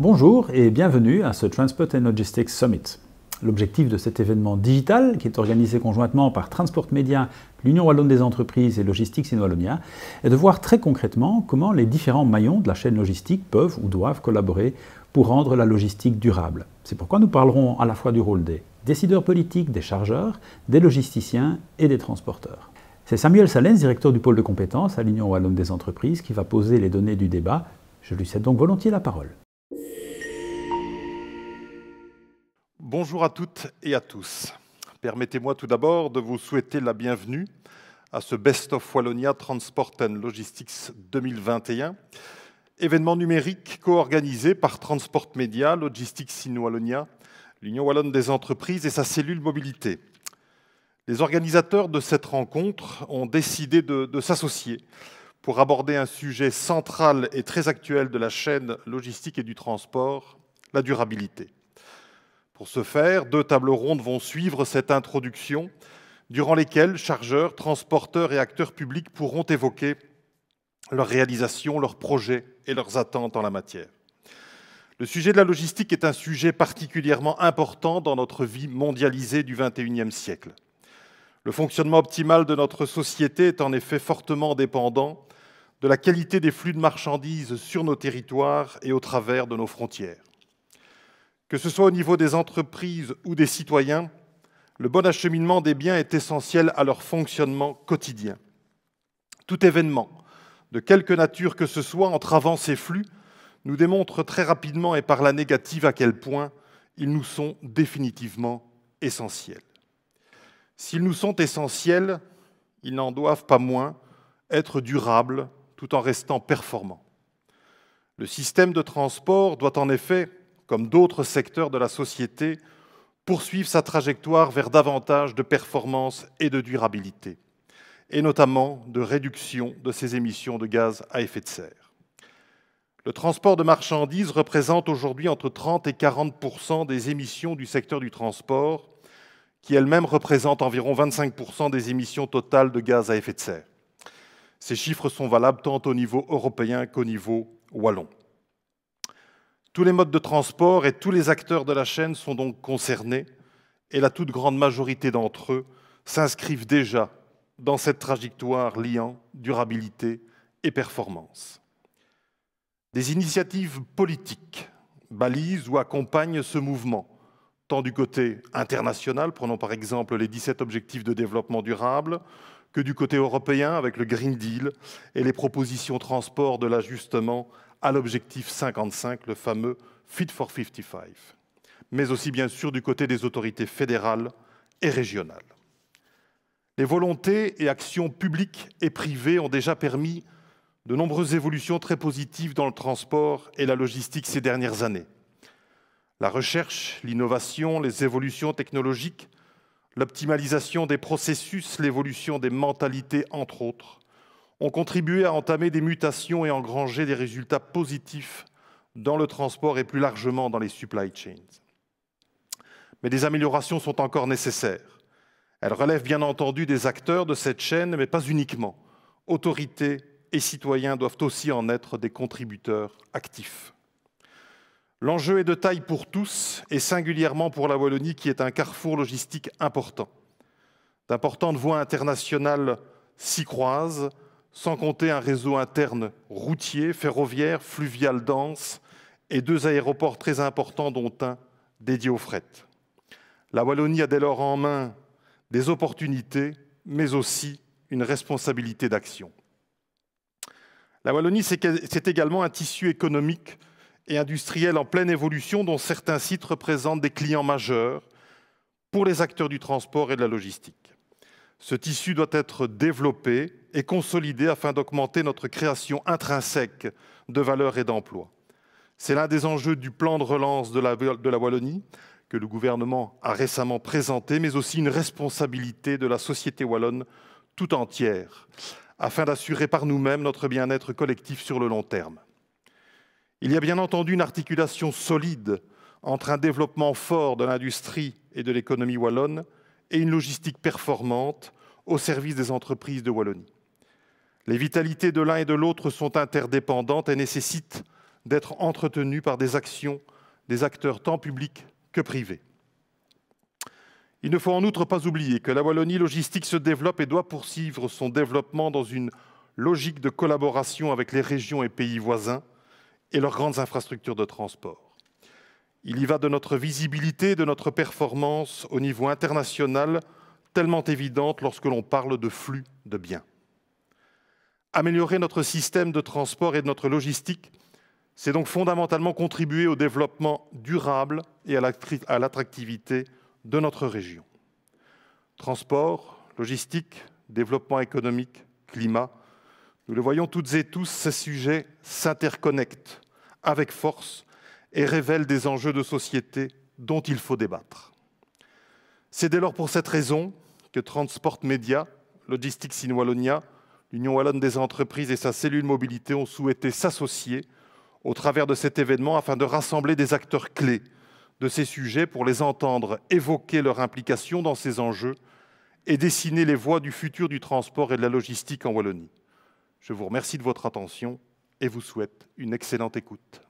Bonjour et bienvenue à ce Transport and Logistics Summit. L'objectif de cet événement digital, qui est organisé conjointement par Transport Media, l'Union Wallonne des entreprises et Logistics in Wallonia, est de voir très concrètement comment les différents maillons de la chaîne logistique peuvent ou doivent collaborer pour rendre la logistique durable. C'est pourquoi nous parlerons à la fois du rôle des décideurs politiques, des chargeurs, des logisticiens et des transporteurs. C'est Samuel Salens, directeur du pôle de compétences à l'Union Wallonne des entreprises, qui va poser les données du débat. Je lui cède donc volontiers la parole. Bonjour à toutes et à tous. Permettez-moi tout d'abord de vous souhaiter la bienvenue à ce Best of Wallonia Transport and Logistics 2021, événement numérique co-organisé par Transport Media, Logistics in Wallonia, l'Union Wallonne des entreprises et sa cellule mobilité. Les organisateurs de cette rencontre ont décidé de s'associer pour aborder un sujet central et très actuel de la chaîne logistique et du transport, la durabilité. Pour ce faire, 2 tables rondes vont suivre cette introduction, durant lesquelles chargeurs, transporteurs et acteurs publics pourront évoquer leurs réalisations, leurs projets et leurs attentes en la matière. Le sujet de la logistique est un sujet particulièrement important dans notre vie mondialisée du XXIe siècle. Le fonctionnement optimal de notre société est en effet fortement dépendant de la qualité des flux de marchandises sur nos territoires et au travers de nos frontières. Que ce soit au niveau des entreprises ou des citoyens, le bon acheminement des biens est essentiel à leur fonctionnement quotidien. Tout événement, de quelque nature que ce soit, entravant ces flux, nous démontre très rapidement et par la négative à quel point ils nous sont définitivement essentiels. S'ils nous sont essentiels, ils n'en doivent pas moins être durables tout en restant performants. Le système de transport doit en effet, comme d'autres secteurs de la société, poursuivre sa trajectoire vers davantage de performance et de durabilité, et notamment de réduction de ses émissions de gaz à effet de serre. Le transport de marchandises représente aujourd'hui entre 30 et 40% des émissions du secteur du transport, qui elles-mêmes représentent environ 25% des émissions totales de gaz à effet de serre. Ces chiffres sont valables tant au niveau européen qu'au niveau wallon. Tous les modes de transport et tous les acteurs de la chaîne sont donc concernés et la toute grande majorité d'entre eux s'inscrivent déjà dans cette trajectoire liant durabilité et performance. Des initiatives politiques balisent ou accompagnent ce mouvement, tant du côté international, prenons par exemple les 17 objectifs de développement durable, que du côté européen avec le Green Deal et les propositions transport de l'ajustement à l'objectif 55, le fameux Fit for 55, mais aussi bien sûr du côté des autorités fédérales et régionales. Les volontés et actions publiques et privées ont déjà permis de nombreuses évolutions très positives dans le transport et la logistique ces dernières années. La recherche, l'innovation, les évolutions technologiques, l'optimalisation des processus, l'évolution des mentalités, entre autres, ont contribué à entamer des mutations et engranger des résultats positifs dans le transport et plus largement dans les supply chains. Mais des améliorations sont encore nécessaires. Elles relèvent bien entendu des acteurs de cette chaîne, mais pas uniquement. Autorités et citoyens doivent aussi en être des contributeurs actifs. L'enjeu est de taille pour tous, et singulièrement pour la Wallonie, qui est un carrefour logistique important. D'importantes voies internationales s'y croisent, sans compter un réseau interne routier, ferroviaire, fluvial dense, et 2 aéroports très importants, dont un dédié au fret. La Wallonie a dès lors en main des opportunités, mais aussi une responsabilité d'action. La Wallonie, c'est également un tissu économique et industriel en pleine évolution, dont certains sites représentent des clients majeurs pour les acteurs du transport et de la logistique. Ce tissu doit être développé et consolidé afin d'augmenter notre création intrinsèque de valeur et d'emplois. C'est l'un des enjeux du plan de relance de la Wallonie, que le gouvernement a récemment présenté, mais aussi une responsabilité de la société wallonne tout entière, afin d'assurer par nous-mêmes notre bien-être collectif sur le long terme. Il y a bien entendu une articulation solide entre un développement fort de l'industrie et de l'économie wallonne et une logistique performante au service des entreprises de Wallonie. Les vitalités de l'un et de l'autre sont interdépendantes et nécessitent d'être entretenue par des actions des acteurs tant publics que privés. Il ne faut en outre pas oublier que la Wallonie logistique se développe et doit poursuivre son développement dans une logique de collaboration avec les régions et pays voisins et leurs grandes infrastructures de transport. Il y va de notre visibilité, de notre performance au niveau international, tellement évidente lorsque l'on parle de flux de biens. Améliorer notre système de transport et de notre logistique, c'est donc fondamentalement contribuer au développement durable et à l'attractivité de notre région. Transport, logistique, développement économique, climat, nous le voyons toutes et tous, ces sujets s'interconnectent avec force et révèlent des enjeux de société dont il faut débattre. C'est dès lors pour cette raison que Transport Media, Logistics in Wallonia, l'Union wallonne des entreprises et sa cellule mobilité ont souhaité s'associer au travers de cet événement afin de rassembler des acteurs clés de ces sujets pour les entendre évoquer leur implication dans ces enjeux et dessiner les voies du futur du transport et de la logistique en Wallonie. Je vous remercie de votre attention et vous souhaite une excellente écoute.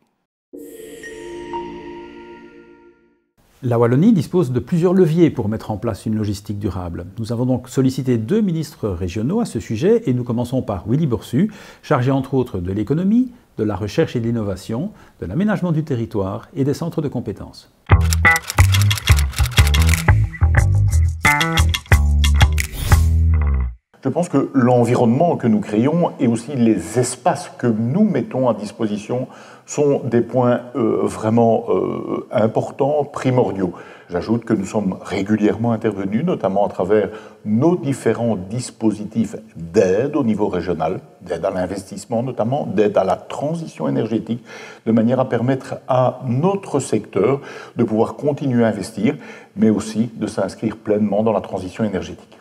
La Wallonie dispose de plusieurs leviers pour mettre en place une logistique durable. Nous avons donc sollicité 2 ministres régionaux à ce sujet et nous commençons par Willy Boursu, chargé entre autres de l'économie, de la recherche et de l'innovation, de l'aménagement du territoire et des centres de compétences. Je pense que l'environnement que nous créons et aussi les espaces que nous mettons à disposition sont des points vraiment importants, primordiaux. J'ajoute que nous sommes régulièrement intervenus, notamment à travers nos différents dispositifs d'aide au niveau régional, d'aide à l'investissement notamment, d'aide à la transition énergétique, de manière à permettre à notre secteur de pouvoir continuer à investir, mais aussi de s'inscrire pleinement dans la transition énergétique.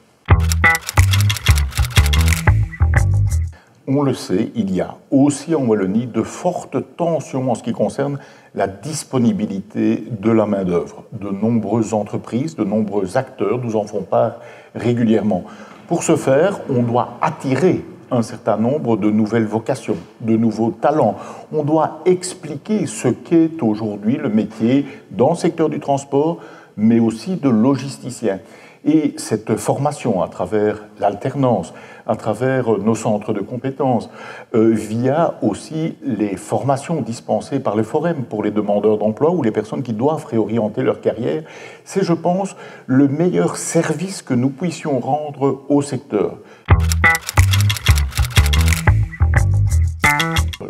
On le sait, il y a aussi en Wallonie de fortes tensions en ce qui concerne la disponibilité de la main-d'œuvre. De nombreuses entreprises, de nombreux acteurs nous en font part régulièrement. Pour ce faire, on doit attirer un certain nombre de nouvelles vocations, de nouveaux talents. On doit expliquer ce qu'est aujourd'hui le métier dans le secteur du transport, mais aussi de logisticien. Et cette formation à travers l'alternance, à travers nos centres de compétences, via aussi les formations dispensées par les forums pour les demandeurs d'emploi ou les personnes qui doivent réorienter leur carrière, c'est, je pense, le meilleur service que nous puissions rendre au secteur.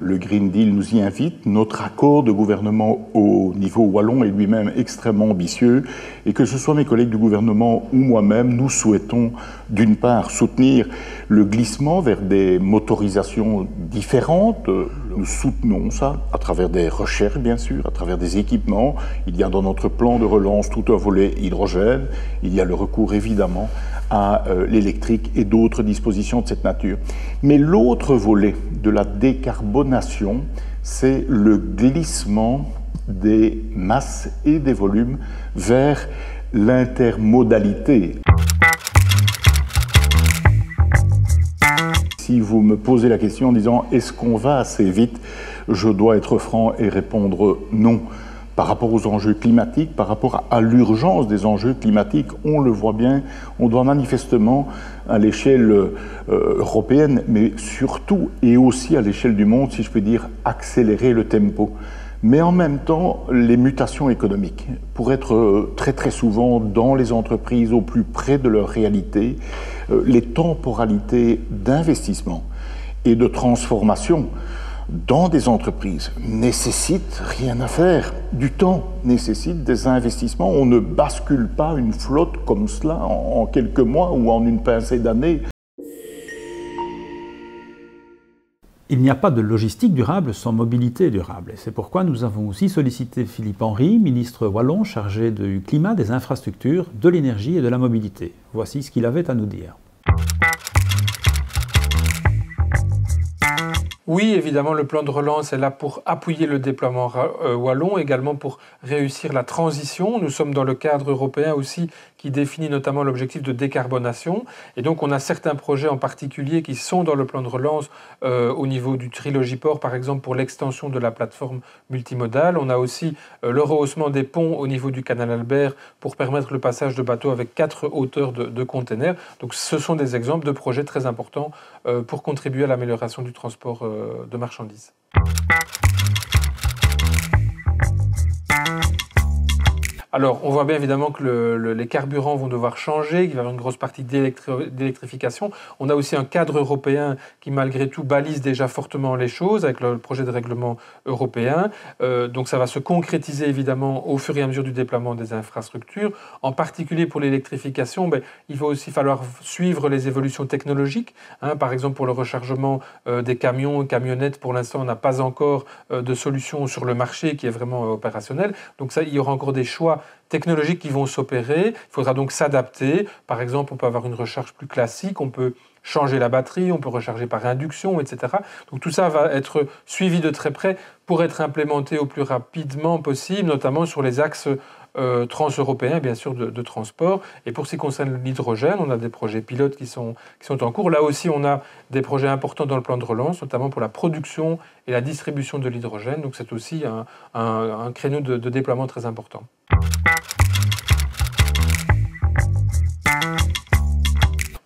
Le Green Deal nous y invite. Notre accord de gouvernement au niveau wallon est lui-même extrêmement ambitieux et que ce soit mes collègues du gouvernement ou moi-même, nous souhaitons d'une part soutenir le glissement vers des motorisations différentes. Nous soutenons ça à travers des recherches bien sûr, à travers des équipements. Il y a dans notre plan de relance tout un volet hydrogène. Il y a le recours évidemment à l'électrique et d'autres dispositions de cette nature. Mais l'autre volet de la décarbonation, c'est le glissement des masses et des volumes vers l'intermodalité. Si vous me posez la question en disant « est-ce qu'on va assez vite ?», je dois être franc et répondre non. Par rapport aux enjeux climatiques, par rapport à l'urgence des enjeux climatiques, on le voit bien, on doit manifestement, à l'échelle européenne, mais surtout et aussi à l'échelle du monde, si je puis dire, accélérer le tempo. Mais en même temps, les mutations économiques, pour être très souvent dans les entreprises au plus près de leur réalité, les temporalités d'investissement et de transformation dans des entreprises nécessite rien à faire, du temps, nécessite des investissements. On ne bascule pas une flotte comme cela en quelques mois ou en une pincée d'années. Il n'y a pas de logistique durable sans mobilité durable. Et c'est pourquoi nous avons aussi sollicité Philippe Henry, ministre wallon chargé du climat, des infrastructures, de l'énergie et de la mobilité. Voici ce qu'il avait à nous dire. Oui, évidemment, le plan de relance est là pour appuyer le déploiement wallon, également pour réussir la transition. Nous sommes dans le cadre européen aussi qui définit notamment l'objectif de décarbonation. Et donc, on a certains projets en particulier qui sont dans le plan de relance au niveau du Trilogy Port, par exemple, pour l'extension de la plateforme multimodale. On a aussi le rehaussement des ponts au niveau du canal Albert pour permettre le passage de bateaux avec 4 hauteurs de containers. Donc, ce sont des exemples de projets très importants pour contribuer à l'amélioration du transport de marchandises. Alors, on voit bien évidemment que les carburants vont devoir changer, qu'il va y avoir une grosse partie d'électrification. On a aussi un cadre européen qui, malgré tout, balise déjà fortement les choses avec le projet de règlement européen. Donc, ça va se concrétiser évidemment au fur et à mesure du déploiement des infrastructures. En particulier pour l'électrification, il va aussi falloir suivre les évolutions technologiques. Par exemple, pour le rechargement des camions et camionnettes, pour l'instant, on n'a pas encore de solution sur le marché qui est vraiment opérationnelle. Donc, ça, il y aura encore des choix technologiques qui vont s'opérer. Il faudra donc s'adapter. Par exemple, on peut avoir une recharge plus classique, on peut changer la batterie, on peut recharger par induction, etc. Donc tout ça va être suivi de très près pour être implémenté au plus rapidement possible, notamment sur les axes transeuropéens, bien sûr, de transport. Et pour ce qui concerne l'hydrogène, on a des projets pilotes qui sont en cours. Là aussi, on a des projets importants dans le plan de relance, notamment pour la production et la distribution de l'hydrogène. Donc c'est aussi un créneau de déploiement très important.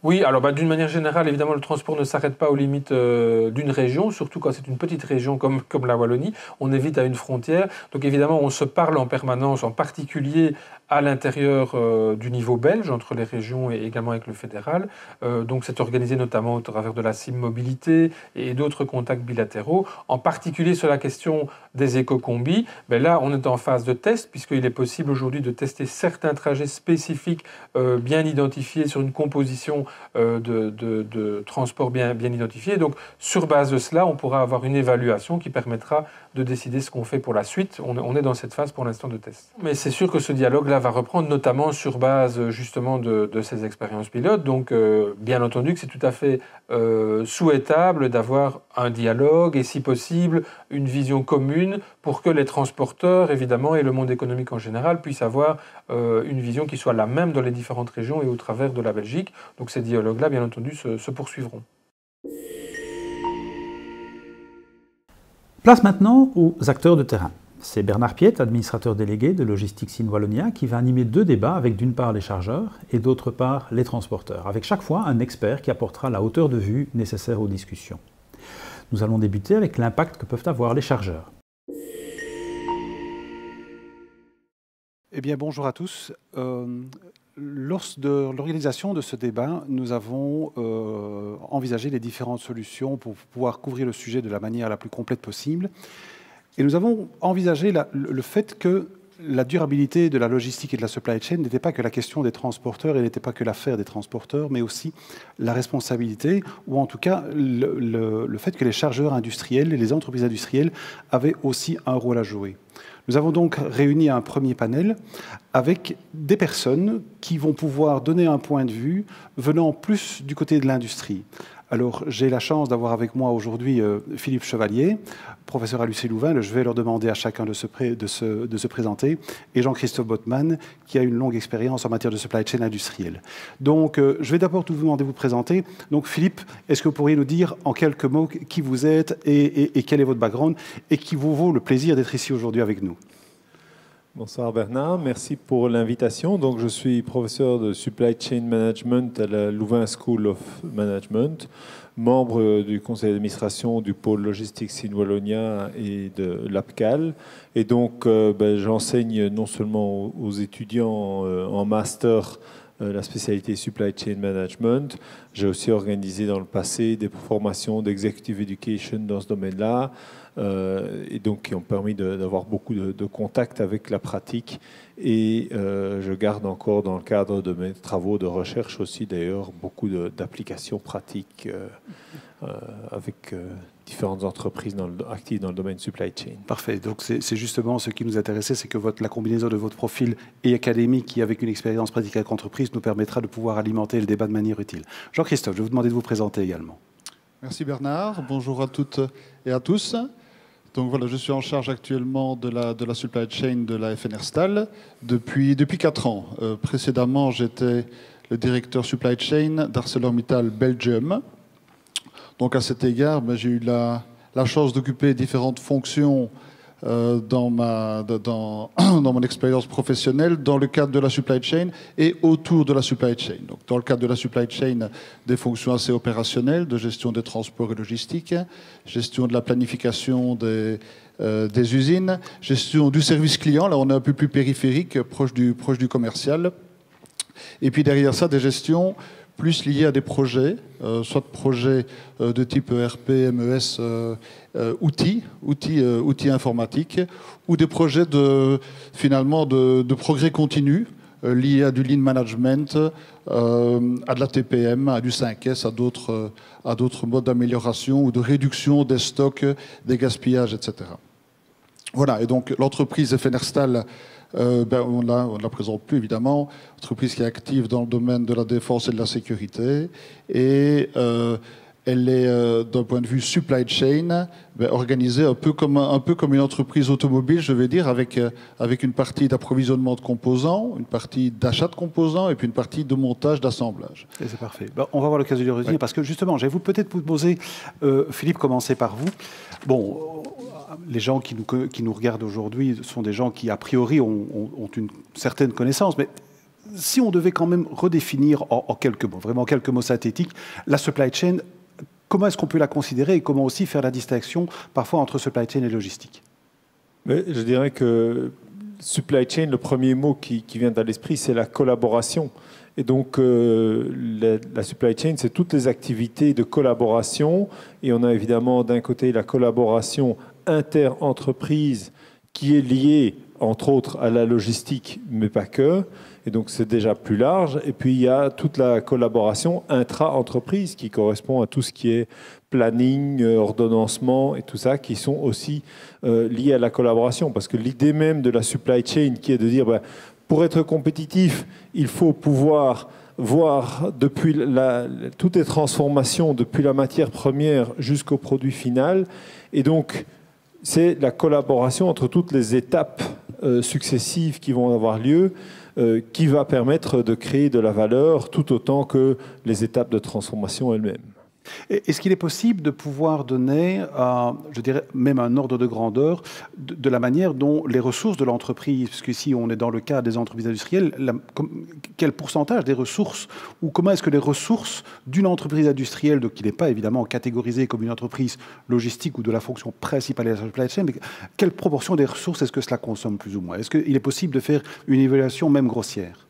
Oui, alors d'une manière générale, évidemment, le transport ne s'arrête pas aux limites d'une région, surtout quand c'est une petite région comme la Wallonie. On est vite à une frontière. Donc évidemment, on se parle en permanence, en particulier à l'intérieur du niveau belge, entre les régions et également avec le fédéral. Donc c'est organisé notamment au travers de la CIM Mobilité et d'autres contacts bilatéraux. En particulier sur la question des éco-combis, là on est en phase de test, puisqu'il est possible aujourd'hui de tester certains trajets spécifiques bien identifiés sur une composition de transport bien identifiée. Donc sur base de cela, on pourra avoir une évaluation qui permettra de décider ce qu'on fait pour la suite. On est dans cette phase pour l'instant de test. Mais c'est sûr que ce dialogue-là va reprendre notamment sur base justement de ces expériences pilotes. Donc bien entendu que c'est tout à fait souhaitable d'avoir un dialogue et si possible une vision commune pour que les transporteurs évidemment et le monde économique en général puissent avoir une vision qui soit la même dans les différentes régions et au travers de la Belgique. Donc ces dialogues-là bien entendu se poursuivront. Place maintenant aux acteurs de terrain. C'est Bernard Piet, administrateur délégué de Logistics in Wallonia, qui va animer 2 débats avec d'une part les chargeurs et d'autre part les transporteurs, avec chaque fois un expert qui apportera la hauteur de vue nécessaire aux discussions. Nous allons débuter avec l'impact que peuvent avoir les chargeurs. Eh bien, bonjour à tous. Lors de l'organisation de ce débat, nous avons envisagé les différentes solutions pour pouvoir couvrir le sujet de la manière la plus complète possible. Et nous avons envisagé le fait que la durabilité de la logistique et de la supply chain n'était pas que la question des transporteurs et n'était pas que l'affaire des transporteurs, mais aussi la responsabilité, ou en tout cas le fait que les chargeurs industriels et les entreprises industrielles avaient aussi un rôle à jouer. Nous avons donc réuni un premier panel avec des personnes qui vont pouvoir donner un point de vue venant plus du côté de l'industrie. Alors, j'ai la chance d'avoir avec moi aujourd'hui Philippe Chevalier, professeur à l'UC Louvain. Je vais leur demander à chacun de se présenter. Et Jean-Christophe Bottmann, qui a une longue expérience en matière de supply chain industrielle. Donc, je vais d'abord vous demander de vous présenter. Donc, Philippe, est-ce que vous pourriez nous dire en quelques mots qui vous êtes et quel est votre background et qui vous vaut le plaisir d'être ici aujourd'hui avec nous? Bonsoir Bernard, merci pour l'invitation. Donc, je suis professeur de Supply Chain Management à la Louvain School of Management, membre du conseil d'administration du pôle Logistics in Wallonia et de l'APCAL. Et donc, j'enseigne non seulement aux étudiants en master la spécialité Supply Chain Management. J'ai aussi organisé dans le passé des formations d'Executive Education dans ce domaine-là, et donc qui ont permis d'avoir beaucoup de contacts avec la pratique. Et je garde encore dans le cadre de mes travaux de recherche aussi d'ailleurs beaucoup d'applications pratiques avec différentes entreprises actives dans le domaine supply chain. Parfait. Donc c'est justement ce qui nous intéressait, c'est que la combinaison de votre profil et académique qui, avec une expérience pratique avec entreprise, nous permettra de pouvoir alimenter le débat de manière utile. Jean-Christophe, je vais vous demander de vous présenter également. Merci Bernard. Bonjour à toutes et à tous. Donc voilà, je suis en charge actuellement de la supply chain de la FNR Stahl depuis 4 ans. Précédemment, j'étais le directeur supply chain d'ArcelorMittal Belgium. Donc à cet égard, j'ai eu la chance d'occuper différentes fonctions dans mon expérience professionnelle dans le cadre de la supply chain et autour de la supply chain. Donc, dans le cadre de la supply chain, des fonctions assez opérationnelles de gestion des transports et logistique, gestion de la planification des usines, gestion du service client, là on est un peu plus périphérique, proche du commercial. Et puis derrière ça, des gestions plus liées à des projets, soit projets de type ERP, MES, outils informatiques, ou des projets finalement de progrès continu liés à du lean management, à de la TPM, à du 5S, à d'autres modes d'amélioration ou de réduction des stocks, des gaspillages, etc. Voilà, et donc l'entreprise FNR Stahl, on ne la présente plus évidemment, entreprise qui est active dans le domaine de la défense et de la sécurité, et elle est d'un point de vue supply chain organisée un peu comme une entreprise automobile, je vais dire, avec une partie d'approvisionnement de composants, une partie d'achat de composants et puis une partie de montage, d'assemblage. Et c'est parfait. On va avoir l'occasion de revenir parce que justement, j'allais peut-être vous poser, Philippe, commencer par vous. Bon, les gens qui nous regardent aujourd'hui sont des gens qui, a priori, ont une certaine connaissance, mais si on devait quand même redéfinir en quelques mots, vraiment quelques mots synthétiques, la supply chain, comment est-ce qu'on peut la considérer et comment aussi faire la distinction parfois entre supply chain et logistique? Mais je dirais que supply chain, le premier mot qui vient à l'esprit, c'est la collaboration. Et donc, la supply chain, c'est toutes les activités de collaboration. Et on a évidemment d'un côté la collaboration inter-entreprise qui est liée, entre autres, à la logistique, mais pas que. Et donc, c'est déjà plus large. Et puis, il y a toute la collaboration intra-entreprise qui correspond à tout ce qui est planning, ordonnancement et tout ça, qui sont aussi liés à la collaboration. Parce que l'idée même de la supply chain, qui est de dire, pour être compétitif, il faut pouvoir voir depuis toutes les transformations, depuis la matière première jusqu'au produit final. Et donc, c'est la collaboration entre toutes les étapes successives qui vont avoir lieu qui va permettre de créer de la valeur tout autant que les étapes de transformation elles-mêmes. Est-ce qu'il est possible de pouvoir donner, je dirais même un ordre de grandeur, de la manière dont les ressources de l'entreprise, puisque ici on est dans le cas des entreprises industrielles, quel pourcentage des ressources, ou comment est-ce que les ressources d'une entreprise industrielle, donc qui n'est pas évidemment catégorisée comme une entreprise logistique ou de la fonction principale de la supply chain, mais quelle proportion des ressources est-ce que cela consomme plus ou moins? Est-ce qu'il est possible de faire une évaluation même grossière?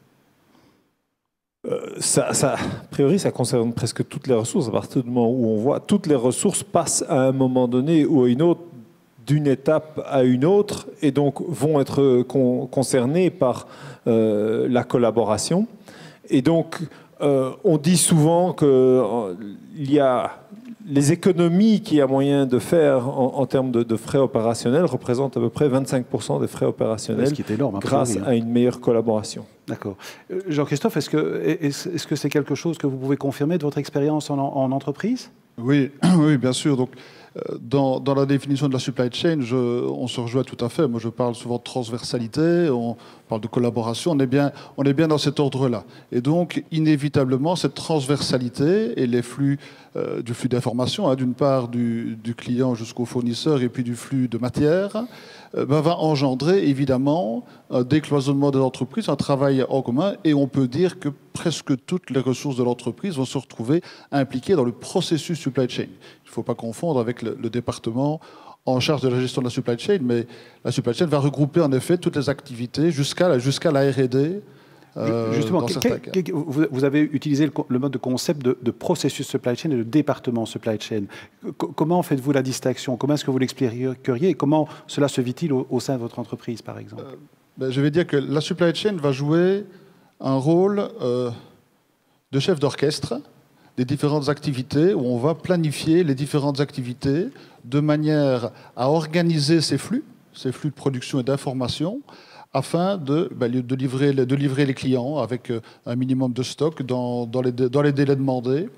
A priori, ça concerne presque toutes les ressources. À partir du moment où on voit toutes les ressources passent à un moment donné ou à une autre, d'une étape à une autre, et donc vont être concernées par la collaboration. Et donc, on dit souvent qu'il y a les économies qu'il y a moyen de faire en termes de frais opérationnels représentent à peu près 25% des frais opérationnels, ce qui est énorme, grâce à une meilleure collaboration. D'accord. Jean-Christophe, est-ce que c'est quelque chose que vous pouvez confirmer de votre expérience en entreprise? Oui, oui, bien sûr. Donc, dans la définition de la supply chain, on se rejoint tout à fait. Moi, je parle souvent de transversalité, on parle de collaboration. On est bien dans cet ordre-là. Et donc, inévitablement, cette transversalité et les flux, du flux d'informations, d'une part du client jusqu'au fournisseur et puis du flux de matière, va engendrer évidemment un décloisonnement des entreprises, un travail en commun, et on peut dire que presque toutes les ressources de l'entreprise vont se retrouver impliquées dans le processus supply chain. Il ne faut pas confondre avec le département en charge de la gestion de la supply chain, mais la supply chain va regrouper en effet toutes les activités jusqu'à la R&D. Justement, vous avez utilisé le mode de concept de processus supply chain et de département supply chain. Comment faites-vous la distinction? Comment est-ce que vous l'expliqueriez et comment cela se vit-il au sein de votre entreprise, par exemple? Je vais dire que la supply chain va jouer un rôle de chef d'orchestre des différentes activités, où on va planifier les différentes activités de manière à organiser ces flux de production et d'information, afin de livrer les clients avec un minimum de stock dans les délais demandés.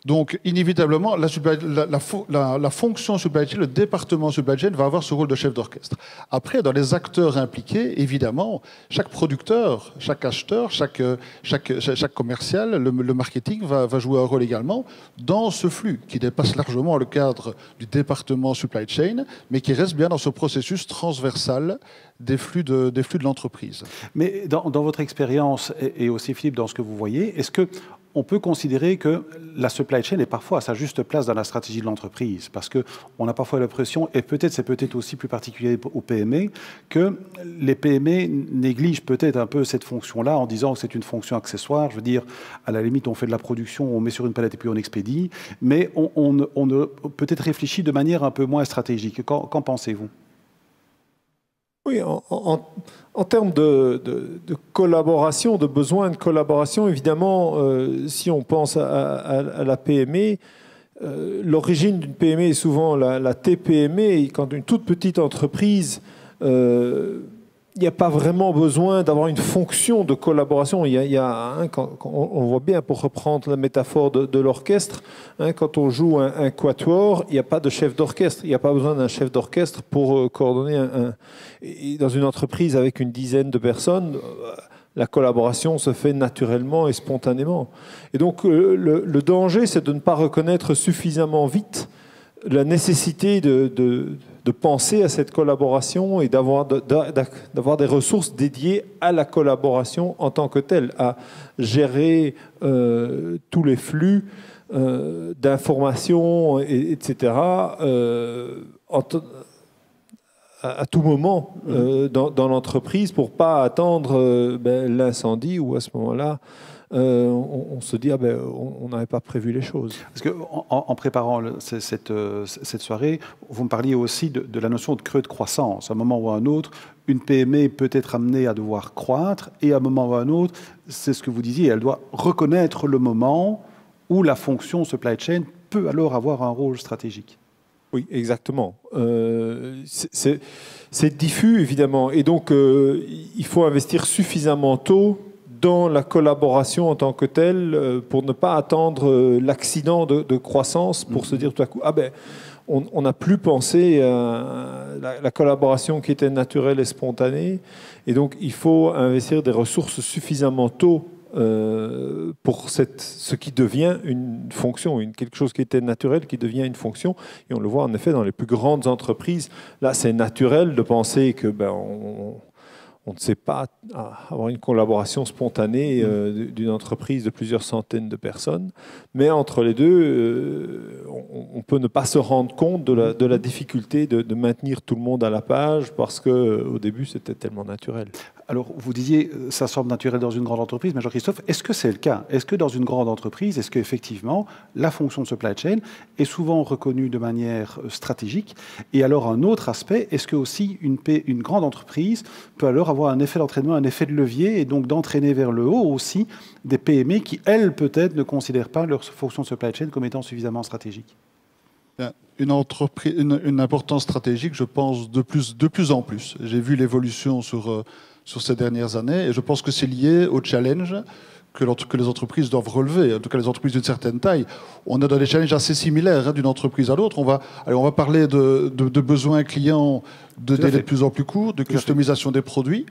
Donc, inévitablement, la fonction supply chain, le département supply chain va avoir ce rôle de chef d'orchestre. Après, dans les acteurs impliqués, évidemment, chaque producteur, chaque acheteur, chaque commercial, le marketing va jouer un rôle également dans ce flux qui dépasse largement le cadre du département supply chain, mais qui reste bien dans ce processus transversal des flux de l'entreprise. Mais dans votre expérience, et aussi Philippe, dans ce que vous voyez, est-ce qu'on peut considérer que la supply chain est parfois à sa juste place dans la stratégie de l'entreprise? Parce qu'on a parfois l'impression, et c'est peut-être aussi plus particulier aux PME, que les PME négligent peut-être un peu cette fonction-là en disant que c'est une fonction accessoire. Je veux dire, à la limite, on fait de la production, on met sur une palette et puis on expédie, mais on peut-être réfléchit de manière un peu moins stratégique. Qu'en pensez-vous? Oui, en termes de collaboration, de besoin de collaboration, évidemment, si on pense à la PME, l'origine d'une PME est souvent la TPME. Et quand une toute petite entreprise, il n'y a pas vraiment besoin d'avoir une fonction de collaboration. On voit bien, pour reprendre la métaphore de l'orchestre, quand on joue un quatuor, il n'y a pas de chef d'orchestre. Il n'y a pas besoin d'un chef d'orchestre pour coordonner Et dans une entreprise avec une dizaine de personnes, la collaboration se fait naturellement et spontanément. Et donc, le danger, c'est de ne pas reconnaître suffisamment vite la nécessité de penser à cette collaboration et d'avoir des ressources dédiées à la collaboration en tant que telle, à gérer tous les flux d'informations, etc., à tout moment dans l'entreprise pour ne pas attendre l'incendie où à ce moment-là, on se dit on n'avait pas prévu les choses. Parce que en préparant cette soirée, vous me parliez aussi de la notion de creux de croissance. À un moment ou à un autre, une PME peut être amenée à devoir croître et à un moment ou à un autre, c'est ce que vous disiez, elle doit reconnaître le moment où la fonction supply chain peut alors avoir un rôle stratégique. Oui, exactement. C'est diffus, évidemment. Et donc, il faut investir suffisamment tôt dans la collaboration en tant que telle pour ne pas attendre l'accident de croissance pour se dire tout à coup, on n'a plus pensé à la collaboration qui était naturelle et spontanée. Et donc, il faut investir des ressources suffisamment tôt pour ce qui devient une fonction, quelque chose qui était naturel, qui devient une fonction. Et on le voit en effet dans les plus grandes entreprises. Là, c'est naturel de penser que on ne sait pas avoir une collaboration spontanée d'une entreprise de plusieurs centaines de personnes. Mais entre les deux, on peut ne pas se rendre compte de la difficulté de maintenir tout le monde à la page parce qu'au début, c'était tellement naturel. Alors, vous disiez, ça semble naturel dans une grande entreprise, mais Jean-Christophe, est-ce que c'est le cas? Est-ce que dans une grande entreprise, est-ce qu'effectivement, la fonction de supply chain est souvent reconnue de manière stratégique? Et alors, un autre aspect, est-ce que aussi une grande entreprise peut alors avoir un effet d'entraînement, un effet de levier, et donc d'entraîner vers le haut aussi des PME qui, elles, peut-être, ne considèrent pas leur fonction de supply chain comme étant suffisamment stratégique? Une importance stratégique, je pense, de plus en plus. J'ai vu l'évolution sur ces dernières années, et je pense que c'est lié au challenge que les entreprises doivent relever, en tout cas les entreprises d'une certaine taille. On a des challenges assez similaires d'une entreprise à l'autre. On va parler de besoins clients, de délais de plus en plus courts, de customisation des produits.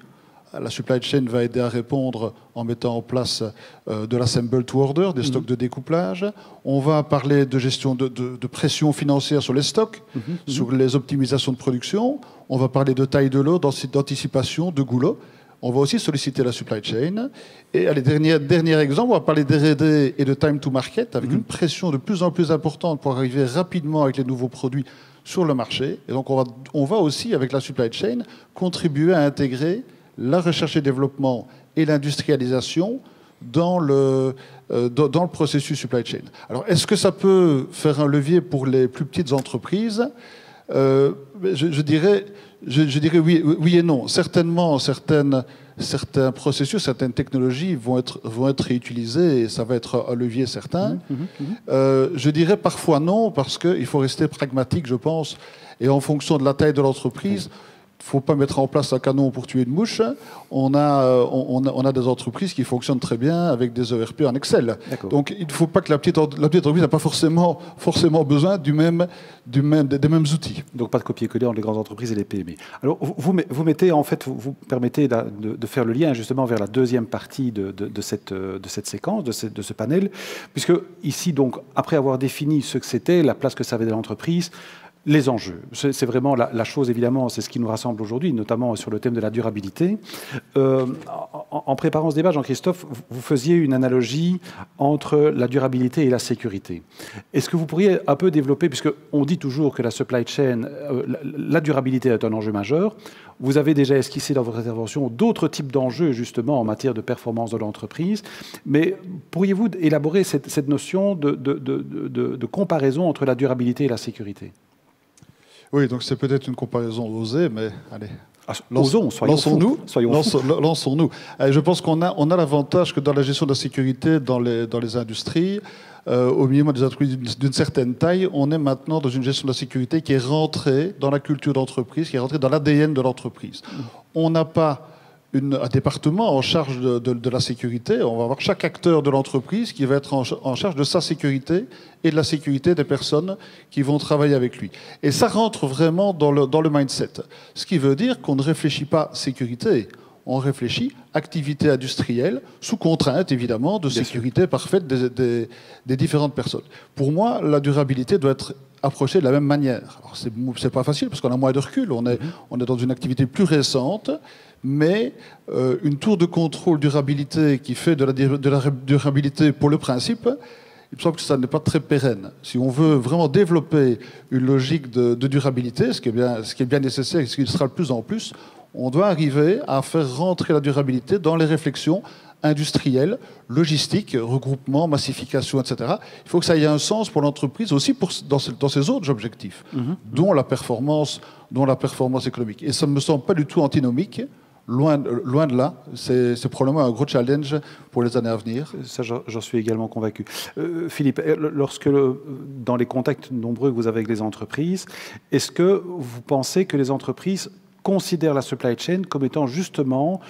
La supply chain va aider à répondre en mettant en place de l'assemble to order, des stocks de découplage. On va parler de gestion de pression financière sur les stocks, sur les optimisations de production. On va parler de taille de lot, d'anticipation, de goulot. On va aussi solliciter la supply chain. Et dernier exemple, on va parler d'R&D et de time to market, avec une pression de plus en plus importante pour arriver rapidement avec les nouveaux produits sur le marché. Et donc on va aussi, avec la supply chain, contribuer à intégrer la recherche et développement et l'industrialisation dans le processus supply chain. Alors, est-ce que ça peut faire un levier pour les plus petites entreprises? Je dirais oui et non. Certainement, certains processus, certaines technologies vont être réutilisées et ça va être un levier certain. Je dirais parfois non, parce qu'il faut rester pragmatique, je pense, et en fonction de la taille de l'entreprise, faut pas mettre en place un canon pour tuer une mouche. On a des entreprises qui fonctionnent très bien avec des ERP en Excel. Donc il ne faut pas que la petite entreprise n'a pas forcément besoin des mêmes outils. Donc pas de copier-coller entre les grandes entreprises et les PME. Alors vous mettez en fait, vous permettez de faire le lien justement vers la deuxième partie de cette séquence, de ce panel, puisque ici donc après avoir défini ce que c'était, la place que ça avait dans l'entreprise, les enjeux. C'est vraiment la chose, évidemment, c'est ce qui nous rassemble aujourd'hui, notamment sur le thème de la durabilité. En préparant ce débat, Jean-Christophe, vous faisiez une analogie entre la durabilité et la sécurité. Est-ce que vous pourriez un peu développer, puisqu'on dit toujours que la supply chain, la durabilité est un enjeu majeur. Vous avez déjà esquissé dans votre intervention d'autres types d'enjeux, justement, en matière de performance de l'entreprise. Mais pourriez-vous élaborer cette notion de comparaison entre la durabilité et la sécurité ? Oui, donc c'est peut-être une comparaison osée, mais allez. Lançons-nous. Lançons-nous. Je pense qu'on a l'avantage que dans la gestion de la sécurité dans les industries, au minimum des entreprises d'une certaine taille, on est maintenant dans une gestion de la sécurité qui est rentrée dans la culture d'entreprise, qui est rentrée dans l'ADN de l'entreprise. On n'a pas un département en charge de la sécurité. On va avoir chaque acteur de l'entreprise qui va être en charge de sa sécurité et de la sécurité des personnes qui vont travailler avec lui. Et ça rentre vraiment dans le mindset. Ce qui veut dire qu'on ne réfléchit pas sécurité, on réfléchit activité industrielle, sous contrainte évidemment de sécurité parfaite des différentes personnes. Pour moi, la durabilité doit être approchée de la même manière. C'est pas facile parce qu'on a moins de recul, on est dans une activité plus récente, mais une tour de contrôle durabilité qui fait de la durabilité pour le principe, il me semble que ça n'est pas très pérenne. Si on veut vraiment développer une logique de durabilité, ce qui est bien nécessaire et ce qui sera de plus en plus, on doit arriver à faire rentrer la durabilité dans les réflexions industrielles, logistiques, regroupement, massification, etc. Il faut que ça ait un sens pour l'entreprise aussi dans ses autres objectifs, dont la performance économique. Et ça ne me semble pas du tout antinomique. Loin de là, c'est probablement un gros challenge pour les années à venir. Ça, j'en suis également convaincu. Philippe, lorsque, dans les contacts nombreux que vous avez avec les entreprises, est-ce que vous pensez que les entreprises considèrent la supply chain comme étant justement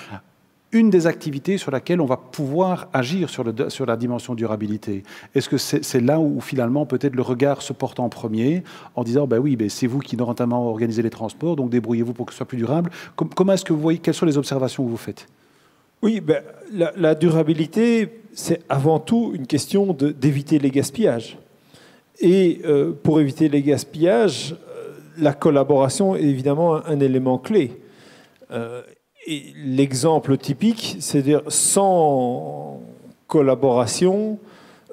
une des activités sur laquelle on va pouvoir agir sur la dimension durabilité? Est-ce que c'est là où finalement peut-être le regard se porte en premier en disant oui, c'est vous qui notamment organisez les transports, donc débrouillez-vous pour que ce soit plus durable. Comment est-ce que vous voyez, quelles sont les observations que vous faites? Oui, la durabilité, c'est avant tout une question d'éviter les gaspillages. Et pour éviter les gaspillages, la collaboration est évidemment un élément clé. Et l'exemple typique, c'est-à-dire sans collaboration,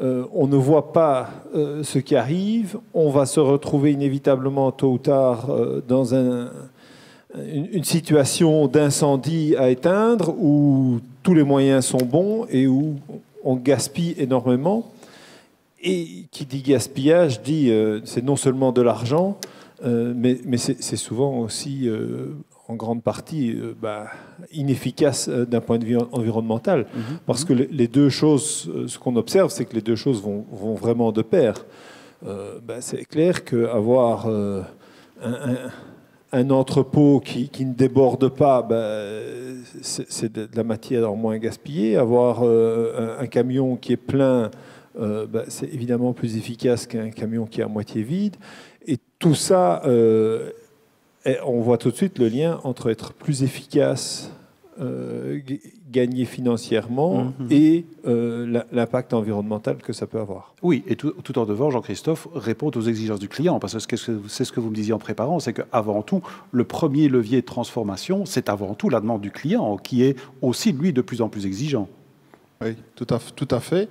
on ne voit pas ce qui arrive, on va se retrouver inévitablement tôt ou tard dans une situation d'incendie à éteindre où tous les moyens sont bons et où on gaspille énormément. Et qui dit gaspillage dit c'est non seulement de l'argent, mais c'est souvent aussi en grande partie inefficace d'un point de vue environnemental. Parce que les deux choses, ce qu'on observe, c'est que les deux choses vont vraiment de pair. C'est clair qu'avoir un entrepôt qui ne déborde pas, c'est de la matière en moins gaspillée. Avoir un camion qui est plein, c'est évidemment plus efficace qu'un camion qui est à moitié vide. Et tout ça, on voit tout de suite le lien entre être plus efficace, gagner financièrement et l'impact environnemental que ça peut avoir. Oui, et tout en devant, Jean-Christophe, répond aux exigences du client, parce que c'est ce que vous me disiez en préparant, c'est qu'avant tout, le premier levier de transformation, c'est avant tout la demande du client, qui est aussi, lui, de plus en plus exigeant. Oui, tout à fait.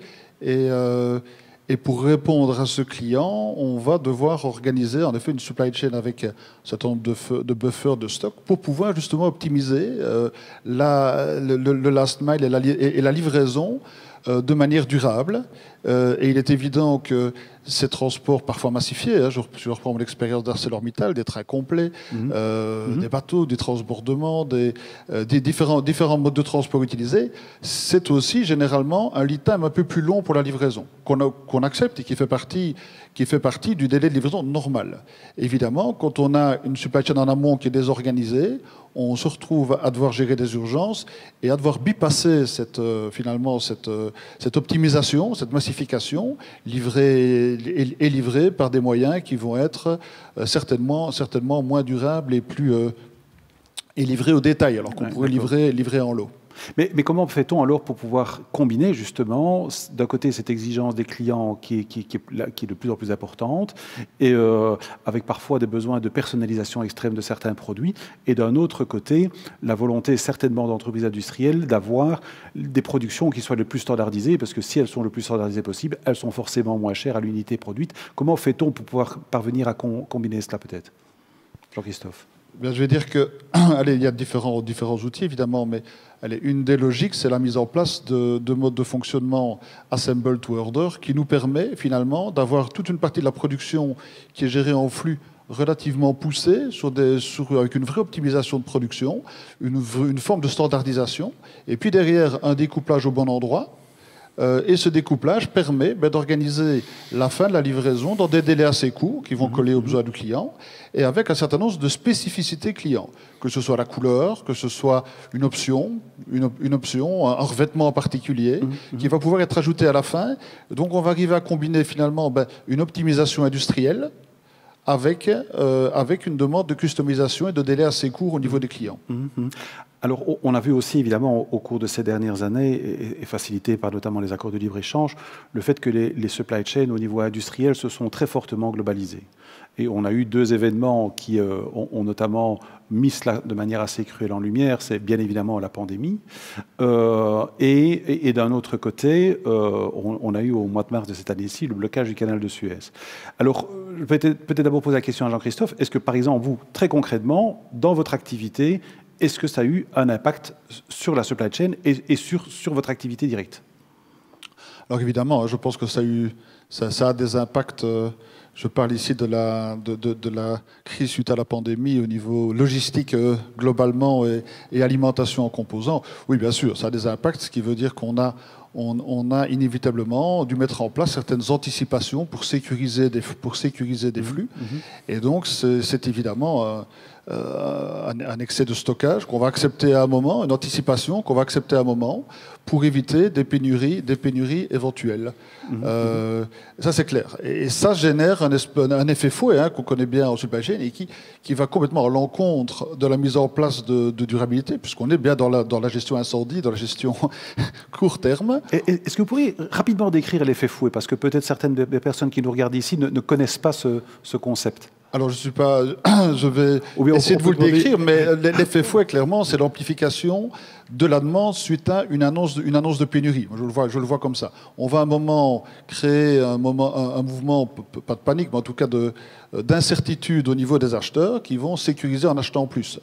Et pour répondre à ce client, on va devoir organiser en effet une supply chain avec un certain nombre de buffers de stock pour pouvoir justement optimiser le last mile et la livraison de manière durable. Et il est évident que ces transports parfois massifiés. Hein, je reprends mon expérience d'ArcelorMittal, des trains complets, des bateaux, du transbordement, des différents modes de transport utilisés. C'est aussi généralement un lead time un peu plus long pour la livraison, qu'on accepte et qui fait partie du délai de livraison normal. Évidemment, quand on a une supply chain en amont qui est désorganisée, on se retrouve à devoir gérer des urgences et à devoir bypasser cette optimisation, cette massification, livrée par des moyens qui vont être certainement moins durables et livrés au détail, alors qu'on pourrait livrer en lot. Mais comment fait-on alors pour pouvoir combiner justement, d'un côté, cette exigence des clients qui est de plus en plus importante, et avec parfois des besoins de personnalisation extrême de certains produits, et d'un autre côté, la volonté certainement d'entreprises industrielles d'avoir des productions qui soient le plus standardisées, parce que si elles sont le plus standardisées possible, elles sont forcément moins chères à l'unité produite. Comment fait-on pour pouvoir parvenir à combiner cela peut-être? Jean-Christophe. Bien, je vais dire que, allez, il y a différents outils évidemment, mais allez, une des logiques, c'est la mise en place de modes de fonctionnement assemble to order qui nous permet finalement d'avoir toute une partie de la production qui est gérée en flux relativement poussé, avec une vraie optimisation de production, une forme de standardisation, et puis derrière un découplage au bon endroit. Et ce découplage permet d'organiser la fin de la livraison dans des délais assez courts qui vont coller aux besoins du client et avec un certain nombre de spécificités clients, que ce soit la couleur, que ce soit une option, un revêtement en particulier qui va pouvoir être ajouté à la fin. Donc on va arriver à combiner finalement une optimisation industrielle avec une demande de customisation et de délais assez courts au niveau des clients. Alors, on a vu aussi, évidemment, au cours de ces dernières années, et facilité par notamment les accords de libre-échange, le fait que les supply chains au niveau industriel se sont très fortement globalisés. Et on a eu deux événements qui ont notamment mis cela de manière assez cruelle en lumière. C'est bien évidemment la pandémie. Et d'un autre côté, on a eu au mois de mars de cette année-ci le blocage du canal de Suez. Alors, je vais peut-être d'abord poser la question à Jean-Christophe. Est-ce que, par exemple, vous, très concrètement, dans votre activité, est-ce que ça a eu un impact sur la supply chain et sur votre activité directe? Alors évidemment, je pense que ça a des impacts. Je parle ici de la crise suite à la pandémie au niveau logistique globalement et alimentation en composants. Oui, bien sûr, ça a des impacts, ce qui veut dire qu'on a inévitablement dû mettre en place certaines anticipations pour sécuriser des flux. Et donc, c'est évidemment un excès de stockage qu'on va accepter à un moment, une anticipation qu'on va accepter à un moment pour éviter des pénuries éventuelles. Ça, c'est clair. Et ça génère un effet fouet qu'on connaît bien en supply chain et qui va complètement à l'encontre de la mise en place de durabilité, puisqu'on est bien dans la gestion incendie, dans la gestion court terme. Est-ce que vous pourriez rapidement décrire l'effet fouet? Parce que peut-être certaines des personnes qui nous regardent ici ne connaissent pas ce concept. Alors, je vais essayer de vous le décrire, mais l'effet fouet, clairement, c'est l'amplification de la demande suite à une annonce de pénurie. Je le vois comme ça. On va à un moment créer un mouvement, pas de panique, mais en tout cas d'incertitude au niveau des acheteurs qui vont sécuriser en achetant plus.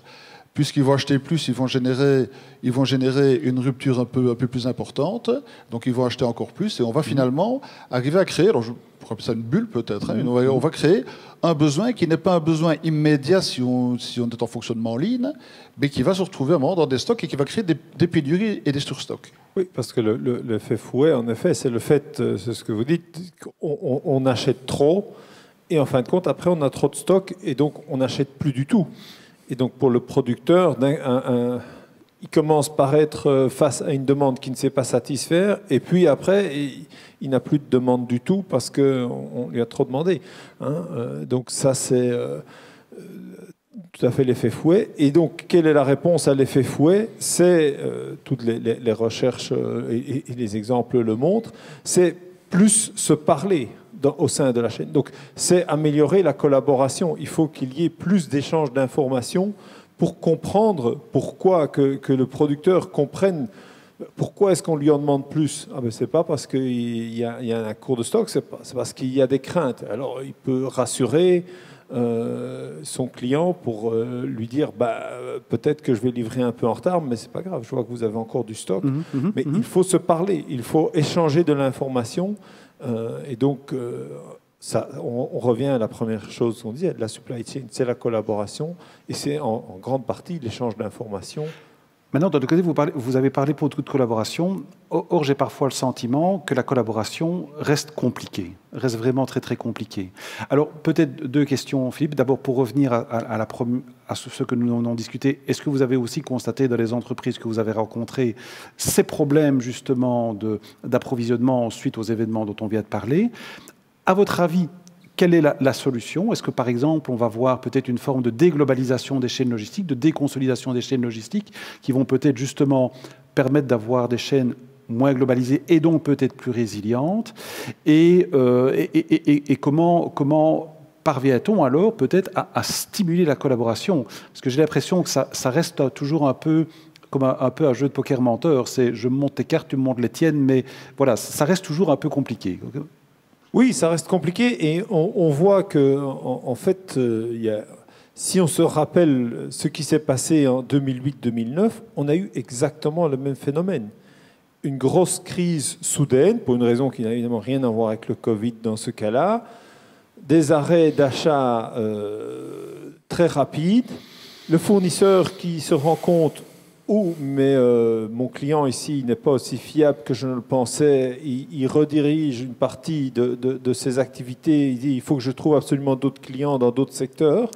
Puisqu'ils vont acheter plus, ils vont générer une rupture un peu plus importante. Donc, ils vont acheter encore plus. Et on va finalement arriver à créer, alors je pourrais appeler ça une bulle peut-être, on va créer un besoin qui n'est pas un besoin immédiat si on est en fonctionnement en ligne, mais qui va se retrouver à un moment dans des stocks et qui va créer des pénuries et des surstocks. Oui, parce que l'effet fouet, en effet, c'est le fait, c'est ce que vous dites, qu'on achète trop et en fin de compte, après, on a trop de stock et donc on n'achète plus du tout. Et donc, pour le producteur, il commence par être face à une demande qui ne sait pas satisfaire, et puis après, il n'a plus de demande du tout parce qu'on lui a trop demandé. Donc, ça, c'est tout à fait l'effet fouet. Et donc, quelle est la réponse à l'effet fouet? C'est, toutes les recherches et les exemples le montrent, c'est plus se parler au sein de la chaîne. Donc, c'est améliorer la collaboration. Il faut qu'il y ait plus d'échanges d'informations pour comprendre pourquoi que le producteur comprenne pourquoi est-ce qu'on lui en demande plus. C'est pas parce qu'il y a un cours de stock, c'est parce qu'il y a des craintes. Alors, il peut rassurer son client pour lui dire peut-être que je vais livrer un peu en retard, mais c'est pas grave, je vois que vous avez encore du stock. Il faut se parler, il faut échanger de l'information. Et donc, on revient à la première chose qu'on disait, la supply chain, c'est la collaboration et c'est en grande partie l'échange d'informations. Maintenant, de l'autre côté, vous avez parlé pour toute collaboration. Or, j'ai parfois le sentiment que la collaboration reste compliquée, reste vraiment très, très compliquée. Alors, peut-être deux questions, Philippe. D'abord, pour revenir à ce que nous en avons discuté, est-ce que vous avez aussi constaté dans les entreprises que vous avez rencontrées ces problèmes, justement, d'approvisionnement suite aux événements dont on vient de parler? À votre avis, quelle est la solution? Est-ce que, par exemple, on va voir peut-être une forme de déglobalisation des chaînes logistiques, de déconsolidation des chaînes logistiques, qui vont peut-être justement permettre d'avoir des chaînes moins globalisées et donc peut-être plus résilientes? Et comment parvient-on alors peut-être à stimuler la collaboration? Parce que j'ai l'impression que ça reste toujours un peu comme un peu un jeu de poker menteur. C'est je monte tes cartes, tu me montes les tiennes, mais voilà, ça reste toujours un peu compliqué. Oui, ça reste compliqué et on voit que, en fait, si on se rappelle ce qui s'est passé en 2008-2009, on a eu exactement le même phénomène. Une grosse crise soudaine, pour une raison qui n'a évidemment rien à voir avec le Covid dans ce cas-là, des arrêts d'achat très rapides, le fournisseur qui se rend compte mais mon client ici n'est pas aussi fiable que je ne le pensais. Il redirige une partie de ses activités. Il dit il faut que je trouve absolument d'autres clients dans d'autres secteurs.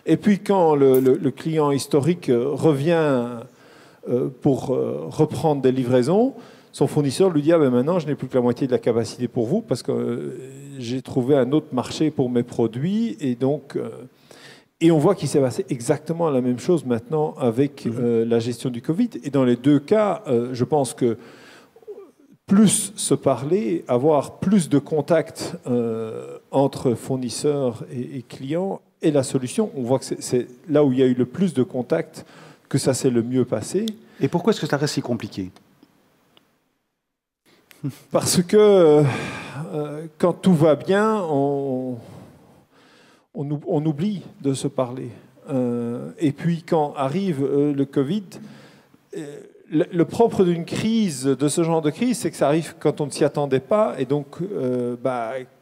Et puis quand le client historique revient pour reprendre des livraisons, son fournisseur lui dit ah ben maintenant je n'ai plus que la moitié de la capacité pour vous parce que j'ai trouvé un autre marché pour mes produits et donc et on voit qu'il s'est passé exactement la même chose maintenant avec la gestion du Covid. Et dans les deux cas, je pense que plus se parler, avoir plus de contacts entre fournisseurs et clients est la solution. On voit que c'est là où il y a eu le plus de contacts que ça s'est le mieux passé. Et pourquoi est-ce que ça reste si compliqué? Parce que quand tout va bien, on oublie de se parler. Et puis quand arrive le Covid, le propre d'une crise, de ce genre de crise, c'est que ça arrive quand on ne s'y attendait pas. Et donc,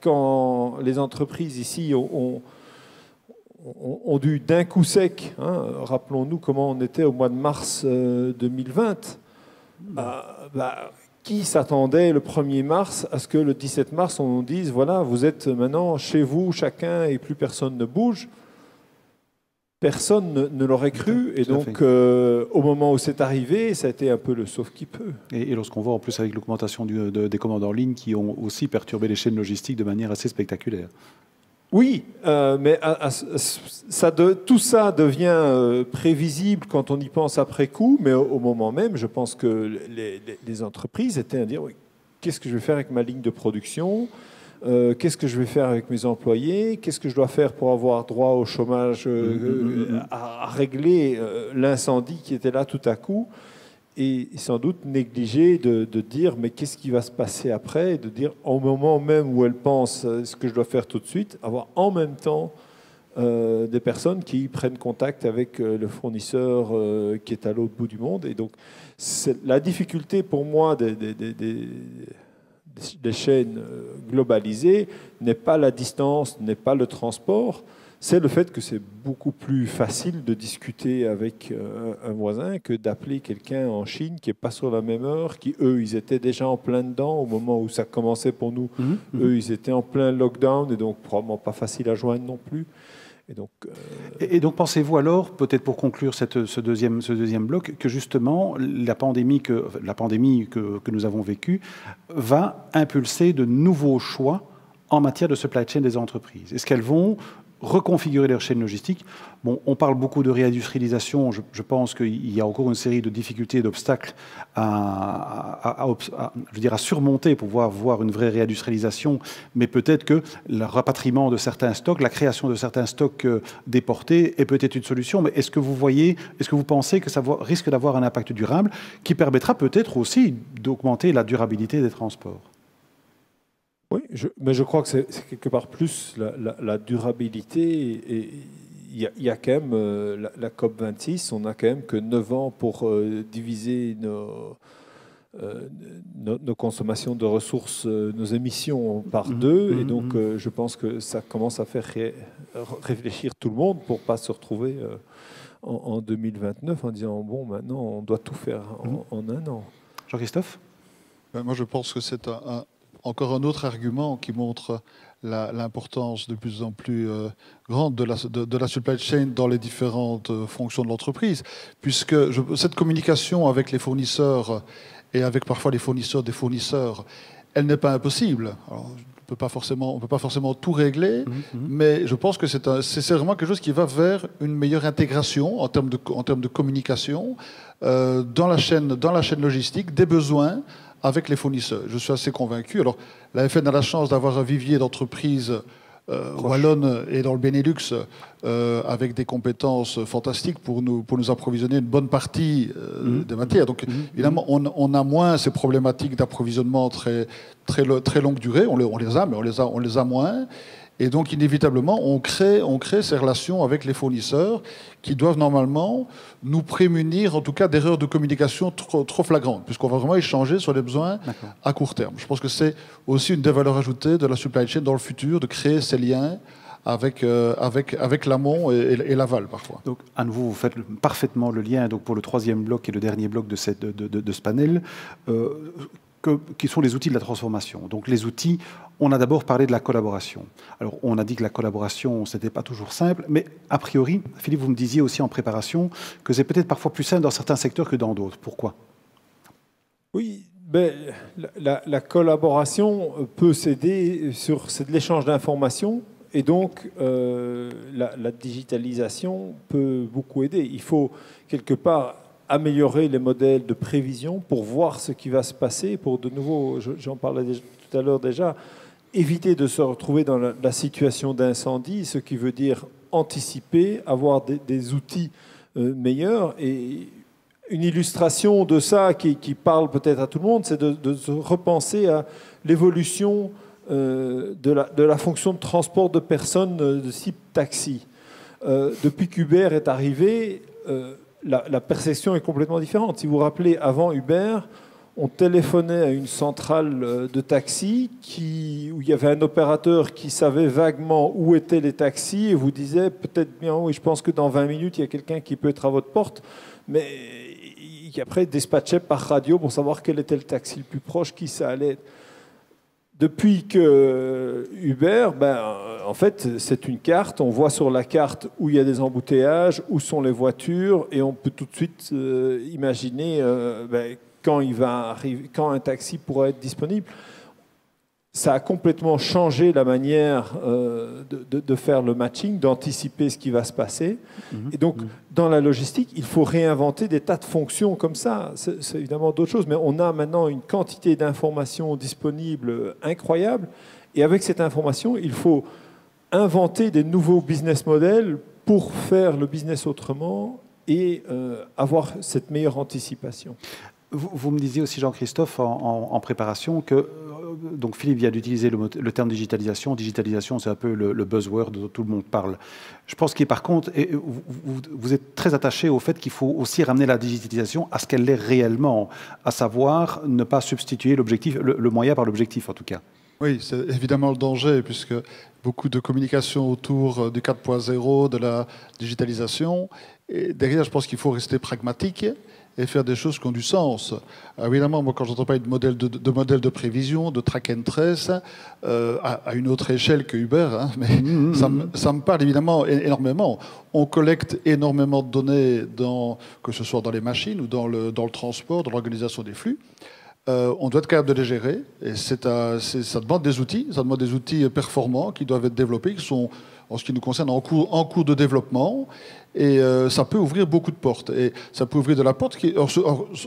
quand les entreprises ici ont dû d'un coup sec, rappelons-nous comment on était au mois de mars 2020, qui s'attendait le 1er mars à ce que le 17 mars, on nous dise, voilà, vous êtes maintenant chez vous, chacun, et plus personne ne bouge? Personne ne l'aurait cru. Et donc, au moment où c'est arrivé, ça a été un peu le sauve qui peut. Et lorsqu'on voit en plus avec l'augmentation des commandes en ligne qui ont aussi perturbé les chaînes logistiques de manière assez spectaculaire. Oui, mais tout ça devient prévisible quand on y pense après coup, mais au moment même, je pense que les entreprises étaient à dire oui, qu'est-ce que je vais faire avec ma ligne de production, qu'est-ce que je vais faire avec mes employés, qu'est-ce que je dois faire pour avoir droit au chômage, à régler l'incendie qui était là tout à coup. Et sans doute négliger de dire mais qu'est-ce qui va se passer après, et de dire au moment même où elle pense ce que je dois faire tout de suite, avoir en même temps des personnes qui prennent contact avec le fournisseur qui est à l'autre bout du monde. Et donc la difficulté pour moi des chaînes globalisées n'est pas la distance, n'est pas le transport, c'est le fait que c'est beaucoup plus facile de discuter avec un voisin que d'appeler quelqu'un en Chine qui n'est pas sur la même heure, qui, eux, ils étaient déjà en plein dedans au moment où ça commençait pour nous. Eux, ils étaient en plein lockdown et donc probablement pas facile à joindre non plus. Et donc pensez-vous alors, peut-être pour conclure ce deuxième bloc, que justement la pandémie que nous avons vécue va impulser de nouveaux choix en matière de supply chain des entreprises? Est-ce qu'elles vont reconfigurer leur chaîne logistique? Bon, on parle beaucoup de réindustrialisation. Je pense qu'il y a encore une série de difficultés et d'obstacles à surmonter pour voir une vraie réindustrialisation. Mais peut-être que le rapatriement de certains stocks, la création de certains stocks déportés est peut-être une solution. Mais est-ce que vous pensez que ça risque d'avoir un impact durable qui permettra peut-être aussi d'augmenter la durabilité des transports? Oui, mais je crois que c'est quelque part plus la durabilité. Et il y a quand même la COP26, on n'a quand même que 9 ans pour diviser nos consommations de ressources, nos émissions par deux. Et donc, je pense que ça commence à faire réfléchir tout le monde pour ne pas se retrouver en 2029 en disant, bon, maintenant, on doit tout faire en un an. Jean-Christophe ? Moi, je pense que c'est encore un autre argument qui montre l'importance de plus en plus grande de la supply chain dans les différentes fonctions de l'entreprise, puisque cette communication avec les fournisseurs et avec parfois les fournisseurs des fournisseurs, elle n'est pas impossible. Alors, on ne peut pas forcément tout régler, mais je pense que c'est vraiment quelque chose qui va vers une meilleure intégration en termes de communication dans la chaîne logistique des besoins avec les fournisseurs. Je suis assez convaincu. Alors, la FN a la chance d'avoir un vivier d'entreprises wallonnes et dans le Benelux avec des compétences fantastiques pour nous approvisionner une bonne partie des matières. Donc, évidemment, on a moins ces problématiques d'approvisionnement très longue durée. On les a, mais on les a moins. Et donc, inévitablement, on crée ces relations avec les fournisseurs qui doivent normalement nous prémunir, en tout cas, d'erreurs de communication trop flagrantes, puisqu'on va vraiment échanger sur les besoins à court terme. Je pense que c'est aussi une des valeurs ajoutées de la supply chain dans le futur, de créer ces liens avec l'amont et l'aval, parfois. Donc, à nouveau, vous faites parfaitement le lien donc, pour le troisième bloc et le dernier bloc de ce panel. Qui sont les outils de la transformation. Donc les outils, on a d'abord parlé de la collaboration. Alors on a dit que la collaboration, ce n'était pas toujours simple, mais a priori, Philippe, vous me disiez aussi en préparation que c'est peut-être parfois plus simple dans certains secteurs que dans d'autres. Pourquoi ? Oui, ben, la collaboration peut s'aider c'est de l'échange d'informations, et donc la digitalisation peut beaucoup aider. Il faut quelque part améliorer les modèles de prévision pour voir ce qui va se passer, pour de nouveau, j'en parlais tout à l'heure déjà, éviter de se retrouver dans la situation d'incendie, ce qui veut dire anticiper, avoir des outils meilleurs. Et une illustration de ça qui parle peut-être à tout le monde, c'est de se repenser à l'évolution de la fonction de transport de personnes de type taxi. Depuis qu'Uber est arrivé, la perception est complètement différente. Si vous vous rappelez, avant Uber, on téléphonait à une centrale de taxi où il y avait un opérateur qui savait vaguement où étaient les taxis et vous disait peut-être bien, oui, je pense que dans 20 minutes, il y a quelqu'un qui peut être à votre porte, mais qui après dispatchait par radio pour savoir quel était le taxi le plus proche, qui ça allait être. Depuis que Uber, en fait, c'est une carte. On voit sur la carte où il y a des embouteillages, où sont les voitures, et on peut tout de suite imaginer quand un taxi pourra être disponible. Ça a complètement changé la manière de faire le matching, d'anticiper ce qui va se passer. Et donc, dans la logistique, il faut réinventer des tas de fonctions comme ça. C'est évidemment d'autres choses, mais on a maintenant une quantité d'informations disponibles incroyable. Et avec cette information, il faut inventer des nouveaux business models pour faire le business autrement et avoir cette meilleure anticipation. Vous me disiez aussi, Jean-Christophe, en préparation, que donc Philippe vient d'utiliser le terme digitalisation. Digitalisation, c'est un peu le buzzword dont tout le monde parle. Je pense que par contre, vous êtes très attaché au fait qu'il faut aussi ramener la digitalisation à ce qu'elle est réellement, à savoir ne pas substituer l'objectif, le moyen par l'objectif en tout cas. Oui, c'est évidemment le danger, puisque beaucoup de communication autour du 4.0, de la digitalisation. Et derrière, je pense qu'il faut rester pragmatique et faire des choses qui ont du sens. Évidemment, moi, quand j'entends parler de modèle de prévision, de track and trace, à une autre échelle que Uber, hein, mais ça me parle évidemment énormément. On collecte énormément de données, que ce soit dans les machines ou dans le transport, dans l'organisation des flux. On doit être capable de les gérer, et ça demande des outils performants qui doivent être développés, qui sont, en ce qui nous concerne, en cours de développement, et ça peut ouvrir beaucoup de portes. Et ça peut ouvrir de la porte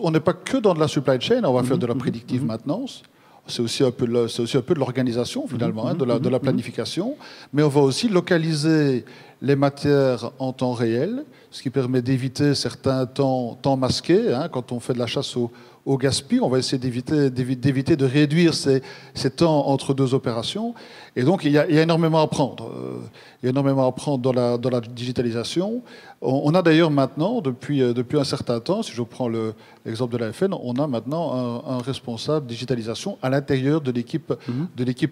on n'est pas que dans de la supply chain, on va faire de la prédictive maintenance. C'est aussi un peu de l'organisation, finalement, hein, de la planification. Mais on va aussi localiser les matières en temps réel, ce qui permet d'éviter certains temps masqués, hein, quand on fait de la chasse au gaspillage. On va essayer d'éviter de réduire ces temps entre deux opérations. Et donc, il y a énormément à apprendre. Il y a énormément à apprendre dans la digitalisation. On a d'ailleurs maintenant, depuis un certain temps, si je prends l'exemple de la FN, on a maintenant un responsable digitalisation à l'intérieur de l'équipe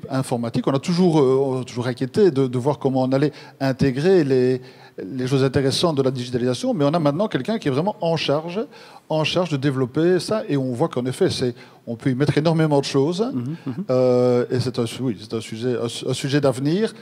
informatique. On a toujours inquiété de voir comment on allait intégrer les choses intéressantes de la digitalisation, mais on a maintenant quelqu'un qui est vraiment en charge de développer ça, et on voit qu'en effet, on peut y mettre énormément de choses, et c'est un sujet d'avenir,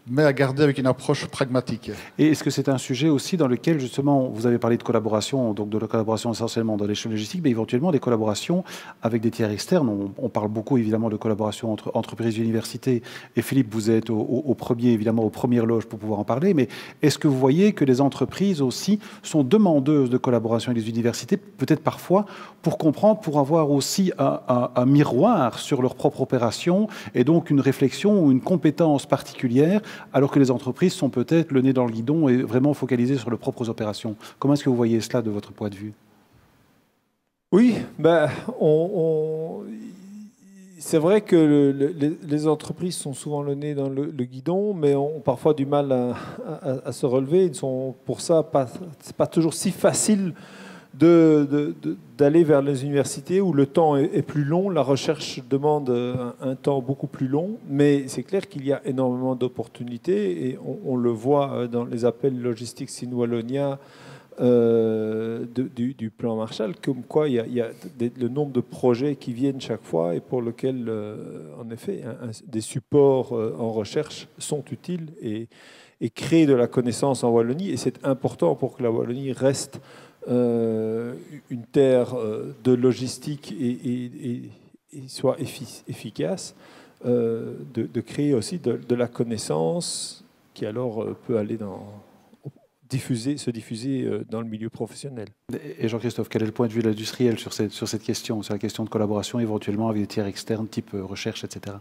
mais à garder avec une approche pragmatique. Et est-ce que c'est un sujet aussi dans lequel, justement, vous avez parlé de collaboration, donc de la collaboration essentiellement dans l'échelle logistique, mais éventuellement des collaborations avec des tiers externes. On parle beaucoup, évidemment, de collaboration entre entreprises et universités. Et Philippe, vous êtes au premier, évidemment, aux premières loges pour pouvoir en parler. Mais est-ce que vous voyez que les entreprises aussi sont demandeuses de collaboration avec les universités, peut-être parfois, pour comprendre, pour avoir aussi un miroir sur leur propre opération, et donc une réflexion ou une compétence particulière, alors que les entreprises sont peut-être le nez dans le guidon et vraiment focalisées sur leurs propres opérations. Comment est-ce que vous voyez cela de votre point de vue? Oui, c'est vrai que les entreprises sont souvent le nez dans le guidon, mais ont parfois du mal à se relever. Ils sont pour ça c'est pas toujours si facile d'aller vers les universités où le temps est plus long, la recherche demande un temps beaucoup plus long, mais c'est clair qu'il y a énormément d'opportunités et on le voit dans les appels Logistics in Wallonia du plan Marshall, comme quoi il y a le nombre de projets qui viennent chaque fois et pour lesquels, en effet, des supports en recherche sont utiles et créent de la connaissance en Wallonie, et c'est important pour que la Wallonie reste une terre de logistique et soit efficace, de créer aussi de la connaissance qui alors peut aller se diffuser dans le milieu professionnel. Et Jean-Christophe, quel est le point de vue de l'industriel sur cette question, sur la question de collaboration éventuellement avec des tiers externes, type recherche, etc.?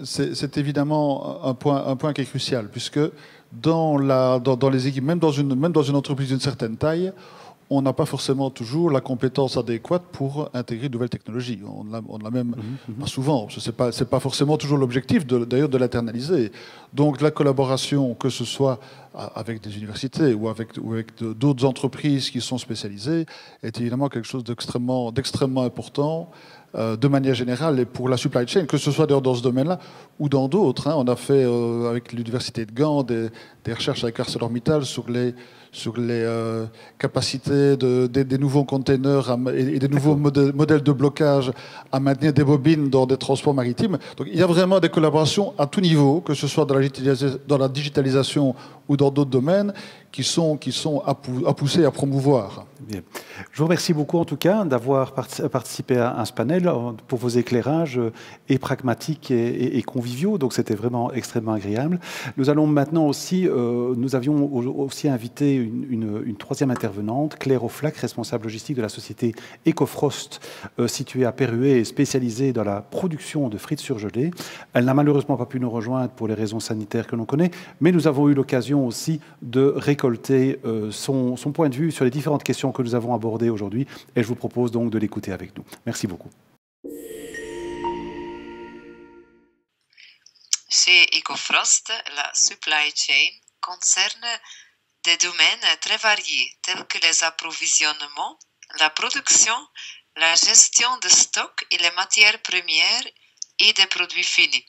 C'est évidemment un point qui est crucial, puisque dans les équipes, même dans une entreprise d'une certaine taille, on n'a pas forcément toujours la compétence adéquate pour intégrer de nouvelles technologies. On l'a même pas souvent. Ce n'est pas forcément toujours l'objectif, d'ailleurs, de l'internaliser. Donc la collaboration, que ce soit avec des universités ou avec d'autres entreprises qui sont spécialisées, est évidemment quelque chose d'extrêmement important. De manière générale, et pour la supply chain, que ce soit dans ce domaine-là ou dans d'autres. On a fait avec l'université de Gand des recherches avec ArcelorMittal sur les capacités des nouveaux containers et des nouveaux modèles de blocage à maintenir des bobines dans des transports maritimes. Donc il y a vraiment des collaborations à tout niveau, que ce soit dans la digitalisation ou dans d'autres domaines, qui sont à pousser, à promouvoir. Bien. Je vous remercie beaucoup en tout cas d'avoir participé à ce panel pour vos éclairages et pragmatiques et conviviaux. Donc c'était vraiment extrêmement agréable. Nous allons maintenant aussi, nous avions aussi invité une troisième intervenante, Claire Offlac, responsable logistique de la société Ecofrost, située à Perruet et spécialisée dans la production de frites surgelées. Elle n'a malheureusement pas pu nous rejoindre pour les raisons sanitaires que l'on connaît, mais nous avons eu l'occasion aussi de récolter son point de vue sur les différentes questions que nous avons abordées aujourd'hui, et je vous propose donc de l'écouter avec nous. Merci beaucoup. Chez Ecofrost, la supply chain concerne des domaines très variés, tels que les approvisionnements, la production, la gestion de stock et les matières premières et des produits finis,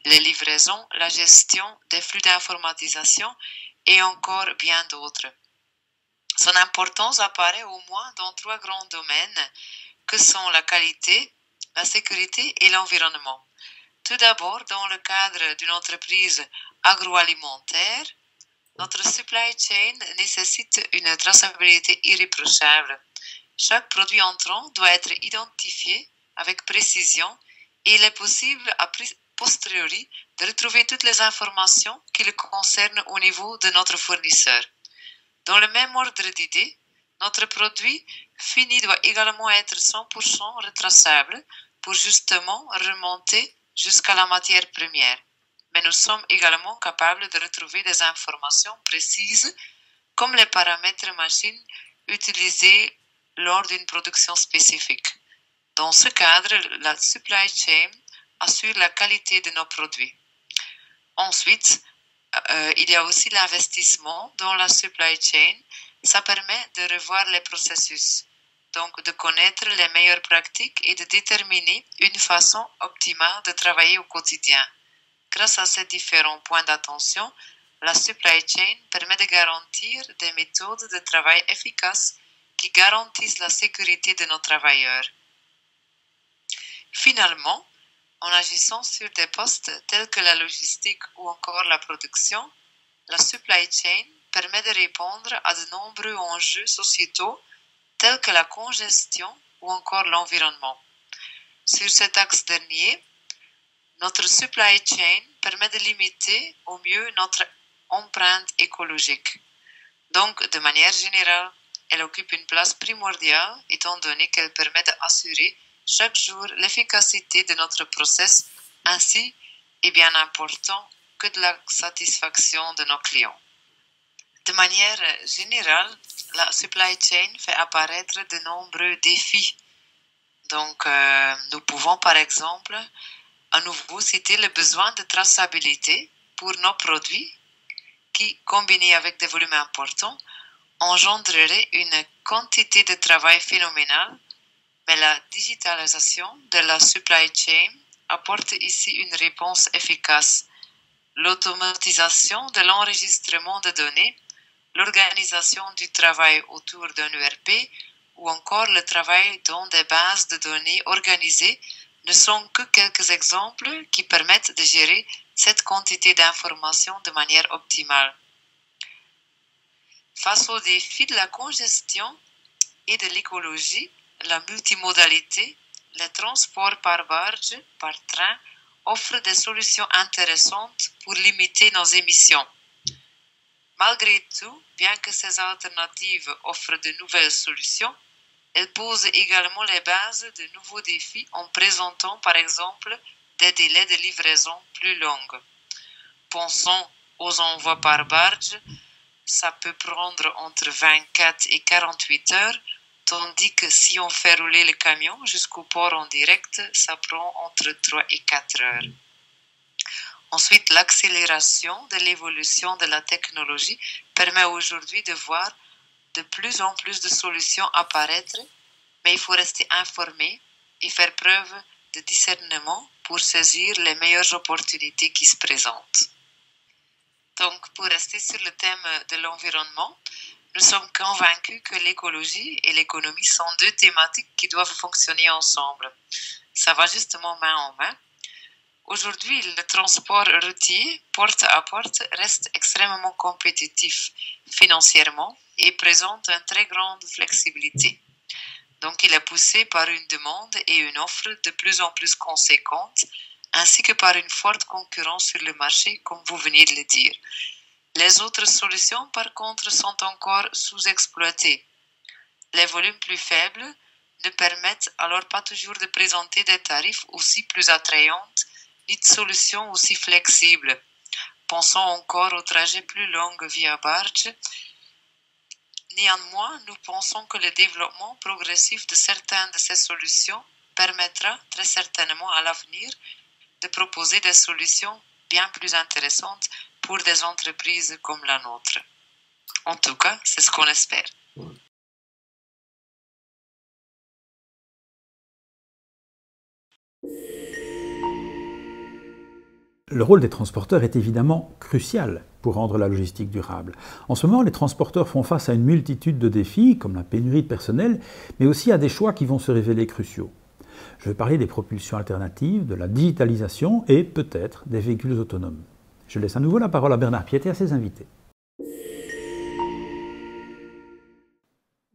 les livraisons, la gestion des flux d'informatisation et encore bien d'autres. Son importance apparaît au moins dans 3 grands domaines que sont la qualité, la sécurité et l'environnement. Tout d'abord, dans le cadre d'une entreprise agroalimentaire, notre supply chain nécessite une traçabilité irréprochable. Chaque produit entrant doit être identifié avec précision et il est possible a posteriori de retrouver toutes les informations qui le concernent au niveau de notre fournisseur. Dans le même ordre d'idée, notre produit fini doit également être 100% retraçable pour justement remonter jusqu'à la matière première. Mais nous sommes également capables de retrouver des informations précises comme les paramètres machines utilisés lors d'une production spécifique. Dans ce cadre, la supply chain assure la qualité de nos produits. Ensuite, il y a aussi l'investissement dans la supply chain. Ça permet de revoir les processus, donc de connaître les meilleures pratiques et de déterminer une façon optimale de travailler au quotidien. Grâce à ces différents points d'attention, la supply chain permet de garantir des méthodes de travail efficaces qui garantissent la sécurité de nos travailleurs. Finalement, en agissant sur des postes tels que la logistique ou encore la production, la supply chain permet de répondre à de nombreux enjeux sociétaux tels que la congestion ou encore l'environnement. Sur cet axe dernier, notre supply chain permet de limiter au mieux notre empreinte écologique. Donc, de manière générale, elle occupe une place primordiale étant donné qu'elle permet d'assurer chaque jour l'efficacité de notre process ainsi et bien important que de la satisfaction de nos clients. De manière générale, la supply chain fait apparaître de nombreux défis. Donc, nous pouvons par exemple à nouveau citer le besoin de traçabilité pour nos produits qui, combinés avec des volumes importants, engendrerait une quantité de travail phénoménale, mais la digitalisation de la supply chain apporte ici une réponse efficace. L'automatisation de l'enregistrement de données, l'organisation du travail autour d'un ERP ou encore le travail dans des bases de données organisées ne sont que quelques exemples qui permettent de gérer cette quantité d'informations de manière optimale. Face aux défis de la congestion et de l'écologie, la multimodalité, les transports par barge, par train, offrent des solutions intéressantes pour limiter nos émissions. Malgré tout, bien que ces alternatives offrent de nouvelles solutions, elles posent également les bases de nouveaux défis en présentant par exemple des délais de livraison plus longs. Pensons aux envois par barge, ça peut prendre entre 24 et 48 heures, tandis que si on fait rouler le camion jusqu'au port en direct, ça prend entre 3 et 4 heures. Ensuite, l'accélération de l'évolution de la technologie permet aujourd'hui de voir de plus en plus de solutions apparaître, mais il faut rester informé et faire preuve de discernement pour saisir les meilleures opportunités qui se présentent. Donc, pour rester sur le thème de l'environnement, nous sommes convaincus que l'écologie et l'économie sont deux thématiques qui doivent fonctionner ensemble. Ça va justement main en main. Aujourd'hui, le transport routier, porte à porte, reste extrêmement compétitif financièrement et présente une très grande flexibilité. Donc, il est poussé par une demande et une offre de plus en plus conséquentes, ainsi que par une forte concurrence sur le marché, comme vous venez de le dire. Les autres solutions, par contre, sont encore sous-exploitées. Les volumes plus faibles ne permettent alors pas toujours de présenter des tarifs aussi plus attrayants, ni de solutions aussi flexibles. Pensons encore aux trajets plus longs via barge. Néanmoins, nous pensons que le développement progressif de certaines de ces solutions permettra très certainement à l'avenir de proposer des solutions bien plus intéressantes pour des entreprises comme la nôtre. En tout cas, c'est ce qu'on espère. Le rôle des transporteurs est évidemment crucial pour rendre la logistique durable. En ce moment, les transporteurs font face à une multitude de défis, comme la pénurie de personnel, mais aussi à des choix qui vont se révéler cruciaux. Je vais parler des propulsions alternatives, de la digitalisation et peut-être des véhicules autonomes. Je laisse à nouveau la parole à Bernard Piet et à ses invités.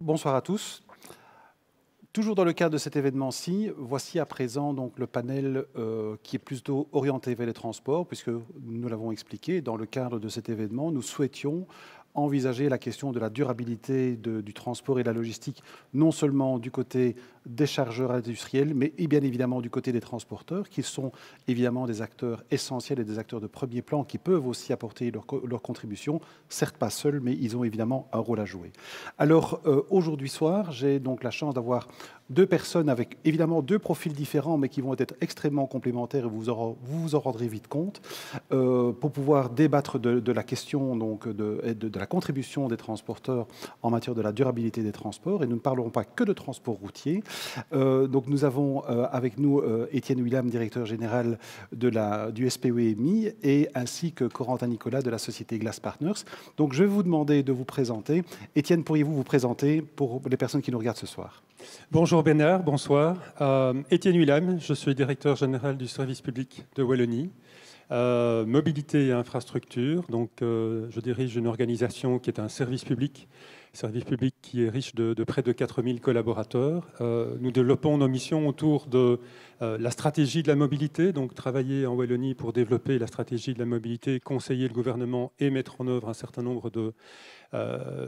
Bonsoir à tous. Toujours dans le cadre de cet événement-ci, voici à présent donc le panel qui est plutôt orienté vers les transports, puisque nous l'avons expliqué, dans le cadre de cet événement, nous souhaitions envisager la question de la durabilité du transport et de la logistique, non seulement du côté des chargeurs industriels, mais bien évidemment du côté des transporteurs, qui sont évidemment des acteurs essentiels et des acteurs de premier plan qui peuvent aussi apporter leur contribution, certes pas seuls, mais ils ont évidemment un rôle à jouer. Alors aujourd'hui soir, j'ai donc la chance d'avoir deux personnes avec évidemment deux profils différents, mais qui vont être extrêmement complémentaires, et vous vous en rendrez vite compte, pour pouvoir débattre de la question donc, de la contribution des transporteurs en matière de la durabilité des transports. Et nous ne parlerons pas que de transport routier. Donc nous avons avec nous Étienne William, directeur général du SPEMI, et ainsi que Corentin Nicolas de la société Glass Partners. Donc je vais vous demander de vous présenter. Étienne, pourriez-vous vous présenter pour les personnes qui nous regardent ce soir? Bonjour Bernard, bonsoir. Étienne William, je suis directeur général du service public de Wallonie. Mobilité et infrastructure, donc je dirige une organisation qui est un service public qui est riche de près de 4000 collaborateurs. Nous développons nos missions autour de la stratégie de la mobilité, donc travailler en Wallonie pour développer la stratégie de la mobilité, conseiller le gouvernement et mettre en œuvre un certain nombre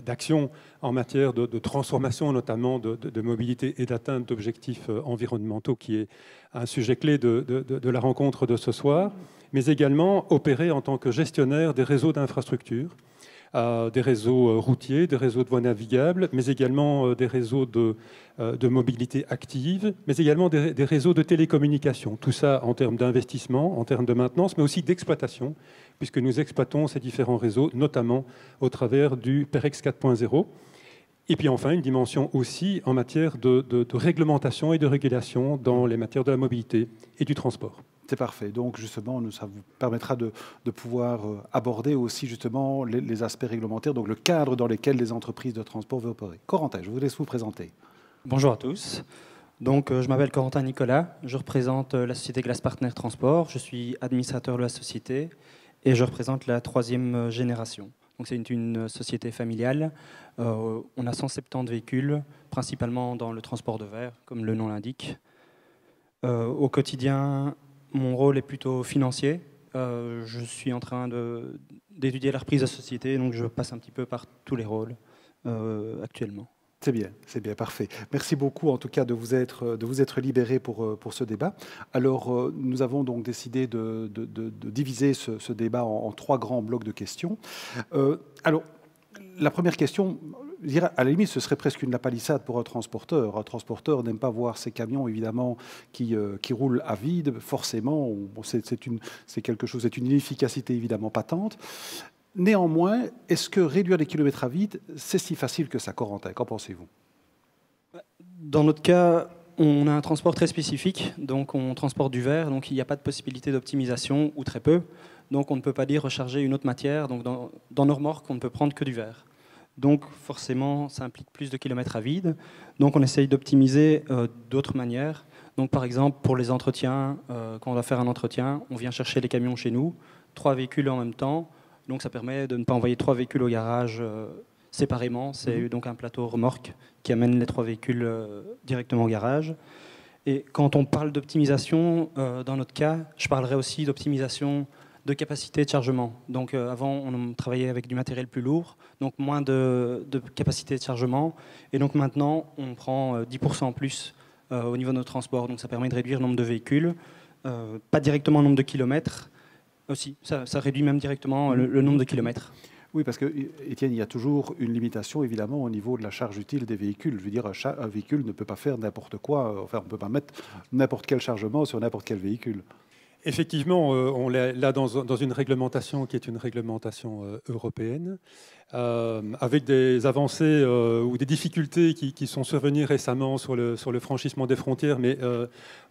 d'actions en matière de transformation, notamment de mobilité et d'atteinte d'objectifs environnementaux, qui est un sujet clé de la rencontre de ce soir, mais également opérer en tant que gestionnaire des réseaux d'infrastructures, des réseaux routiers, des réseaux de voies navigables, mais également des réseaux de mobilité active, mais également des réseaux de télécommunications. Tout ça en termes d'investissement, en termes de maintenance, mais aussi d'exploitation, puisque nous exploitons ces différents réseaux, notamment au travers du PEREX 4.0. Et puis enfin, une dimension aussi en matière de réglementation et de régulation dans les matières de la mobilité et du transport. C'est parfait. Donc, justement, ça vous permettra de pouvoir aborder aussi, justement, les aspects réglementaires, donc le cadre dans lequel les entreprises de transport veulent opérer. Corentin, je vous laisse vous présenter. Bonjour à tous. Donc, je m'appelle Corentin Nicolas. Je représente la société Glass Partners Transport. Je suis administrateur de la société et je représente la 3e génération. Donc, c'est une société familiale. On a 170 véhicules, principalement dans le transport de verre, comme le nom l'indique. Au quotidien, mon rôle est plutôt financier. Je suis en train d'étudier la reprise de la société, donc je passe un petit peu par tous les rôles actuellement. C'est bien, parfait. Merci beaucoup en tout cas de vous être libéré pour ce débat. Alors nous avons donc décidé de diviser ce débat en 3 grands blocs de questions. Alors la première question, à la limite, ce serait presque une lapalissade pour un transporteur. Un transporteur n'aime pas voir ses camions, évidemment, qui roulent à vide. Forcément, c'est une inefficacité évidemment patente. Néanmoins, est-ce que réduire les kilomètres à vide, c'est si facile que ça, Corentin? Qu'en pensez-vous? Dans notre cas, on a un transport très spécifique. Donc, on transporte du verre, donc il n'y a pas de possibilité d'optimisation, ou très peu. Donc, on ne peut pas dire recharger une autre matière. Donc, dans nos remorques, on ne peut prendre que du verre. Donc, forcément, ça implique plus de kilomètres à vide. Donc, on essaye d'optimiser d'autres manières. Donc, par exemple, pour les entretiens, quand on doit faire un entretien, on vient chercher les camions chez nous, 3 véhicules en même temps. Donc, ça permet de ne pas envoyer 3 véhicules au garage séparément. C'est donc un plateau remorque qui amène les 3 véhicules directement au garage. Et quand on parle d'optimisation, dans notre cas, je parlerai aussi d'optimisation de capacité de chargement. Donc avant, on travaillait avec du matériel plus lourd, donc moins de capacité de chargement. Et donc maintenant, on prend 10% en plus au niveau de notre transport. Donc ça permet de réduire le nombre de véhicules, pas directement le nombre de kilomètres. Aussi, ça réduit même directement le nombre de kilomètres. Oui, parce que, Étienne, il y a toujours une limitation, évidemment, au niveau de la charge utile des véhicules. Je veux dire, un véhicule ne peut pas faire n'importe quoi. Enfin, on ne peut pas mettre n'importe quel chargement sur n'importe quel véhicule. Effectivement, on est là dans une réglementation qui est une réglementation européenne, avec des avancées ou des difficultés qui sont survenues récemment sur le franchissement des frontières, mais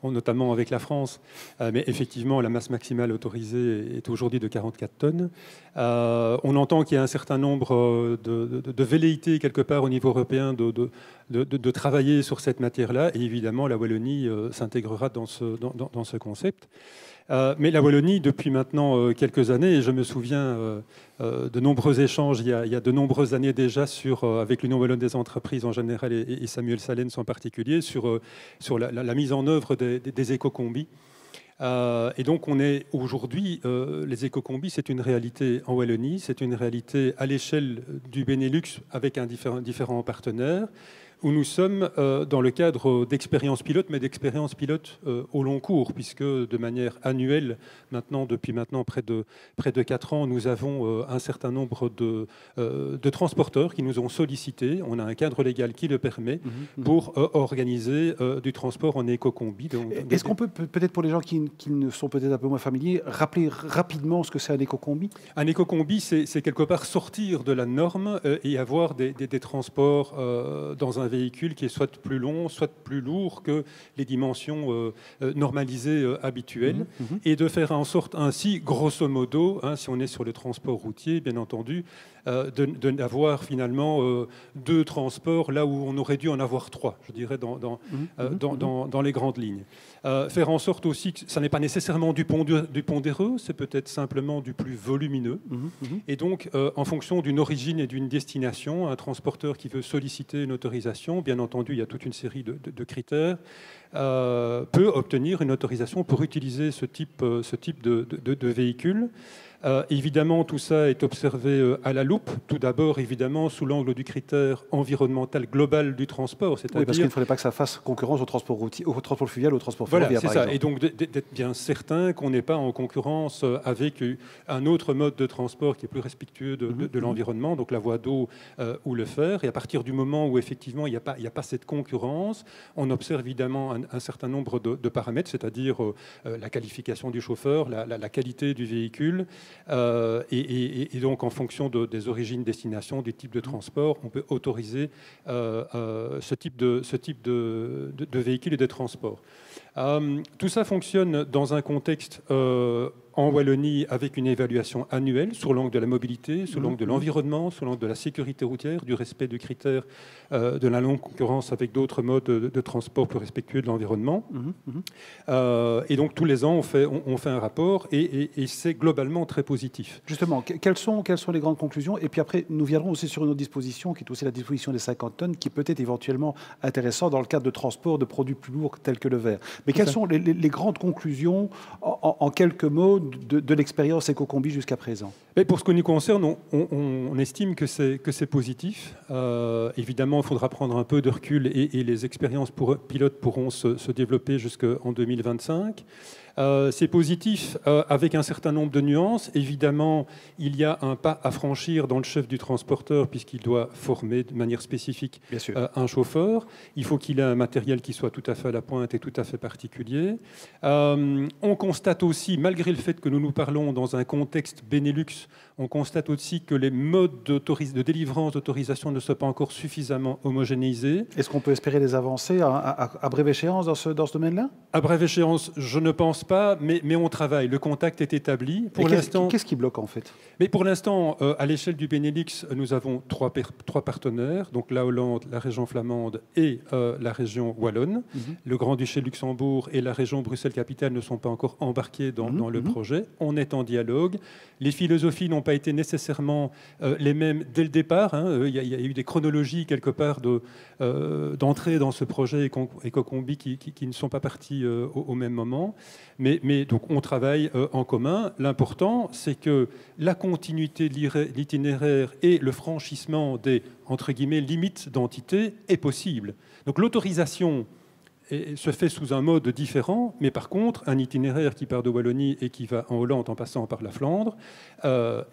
notamment avec la France. Mais effectivement, la masse maximale autorisée est aujourd'hui de 44 tonnes. On entend qu'il y a un certain nombre de velléités quelque part au niveau européen de travailler sur cette matière-là, et évidemment, la Wallonie s'intégrera dans ce concept. Mais la Wallonie, depuis maintenant quelques années, et je me souviens de nombreux échanges il y a de nombreuses années déjà avec l'Union wallonne des entreprises en général et Samuel Salens en particulier sur la mise en œuvre des éco-combis. Et donc on est aujourd'hui, les éco-combis, c'est une réalité en Wallonie, c'est une réalité à l'échelle du Benelux avec différents partenaires. où nous sommes dans le cadre d'expériences pilotes, mais d'expériences pilotes au long cours, puisque de manière annuelle, depuis maintenant près de 4 ans, nous avons un certain nombre de transporteurs qui nous ont sollicité. On a un cadre légal qui le permet pour organiser du transport en éco-combi. Est-ce qu'on peut, peut-être pour les gens qui ne sont peut-être un peu moins familiers, rappeler rapidement ce que c'est un éco-combi? Un éco-combi, c'est quelque part sortir de la norme et avoir des transports dans un véhicule qui est soit plus long, soit plus lourd que les dimensions normalisées habituelles, et de faire en sorte ainsi, grosso modo, si on est sur le transport routier, bien entendu, d'avoir finalement 2 transports là où on aurait dû en avoir 3, je dirais, dans les grandes lignes. Faire en sorte aussi que ça n'est pas nécessairement du pondéreux, c'est peut-être simplement du plus volumineux. Et donc, en fonction d'une origine et d'une destination, un transporteur qui veut solliciter une autorisation, bien entendu, il y a toute une série de critères, peut obtenir une autorisation pour utiliser ce type de véhicule. Évidemment, tout ça est observé à la loupe. Tout d'abord, évidemment, sous l'angle du critère environnemental global du transport. Oui, parce qu'il ne faudrait pas que ça fasse concurrence au transport routier, au transport fluvial, au transport ferroviaire, par exemple. Et donc, d'être bien certain qu'on n'est pas en concurrence avec un autre mode de transport qui est plus respectueux de l'environnement, donc la voie d'eau ou le fer. Et à partir du moment où, effectivement, il n'y a pas cette concurrence, on observe évidemment un certain nombre de paramètres, c'est-à-dire la qualification du chauffeur, la qualité du véhicule. Et donc, en fonction des origines, destinations, du type de transport, on peut autoriser ce type de véhicule et de transport. Tout ça fonctionne dans un contexte en Wallonie avec une évaluation annuelle sur l'angle de la mobilité, sur l'angle de l'environnement, sur l'angle de la sécurité routière, du respect du critère de la non-concurrence avec d'autres modes de transport plus respectueux de l'environnement. Et donc tous les ans, on fait un rapport et c'est globalement très positif. Justement, quelles sont les grandes conclusions? Et puis après, nous viendrons aussi sur une autre disposition qui est aussi la disposition des 50 tonnes, qui peut être éventuellement intéressant dans le cadre de transport de produits plus lourds tels que le verre. Mais quelles sont les grandes conclusions, en quelques mots, de l'expérience éco-combi jusqu'à présent? Mais pour ce que nous concerne, on estime que c'est positif. Évidemment, il faudra prendre un peu de recul et les expériences pilotes pourront se développer jusqu'en 2025. C'est positif avec un certain nombre de nuances. Évidemment, il y a un pas à franchir dans le chef du transporteur puisqu'il doit former de manière spécifique un chauffeur. Il faut qu'il ait un matériel qui soit tout à fait à la pointe et tout à fait particulier. On constate aussi, malgré le fait que nous parlons dans un contexte Benelux, on constate aussi que les modes de délivrance d'autorisation ne sont pas encore suffisamment homogénéisés. Est-ce qu'on peut espérer des avancées à brève échéance dans ce domaine-là? À brève échéance, je ne pense pas, mais on travaille. Le contact est établi. Pour l'instant, qu'est-ce qui bloque en fait? Mais pour l'instant, à l'échelle du Benelux, nous avons trois partenaires, donc la Hollande, la région flamande et la région wallonne. Le Grand-Duché de Luxembourg et la région Bruxelles-Capitale ne sont pas encore embarqués dans le projet. On est en dialogue. Les philosophies n'ont pas été nécessairement les mêmes dès le départ. Il y a eu des chronologies quelque part d'entrée dans ce projet éco-combi qui ne sont pas partis au même moment. Mais donc on travaille en commun. L'important, c'est que la continuité de l'itinéraire et le franchissement des, entre guillemets, limites d'entité est possible. Donc l'autorisation se fait sous un mode différent, mais par contre, un itinéraire qui part de Wallonie et qui va en Hollande en passant par la Flandre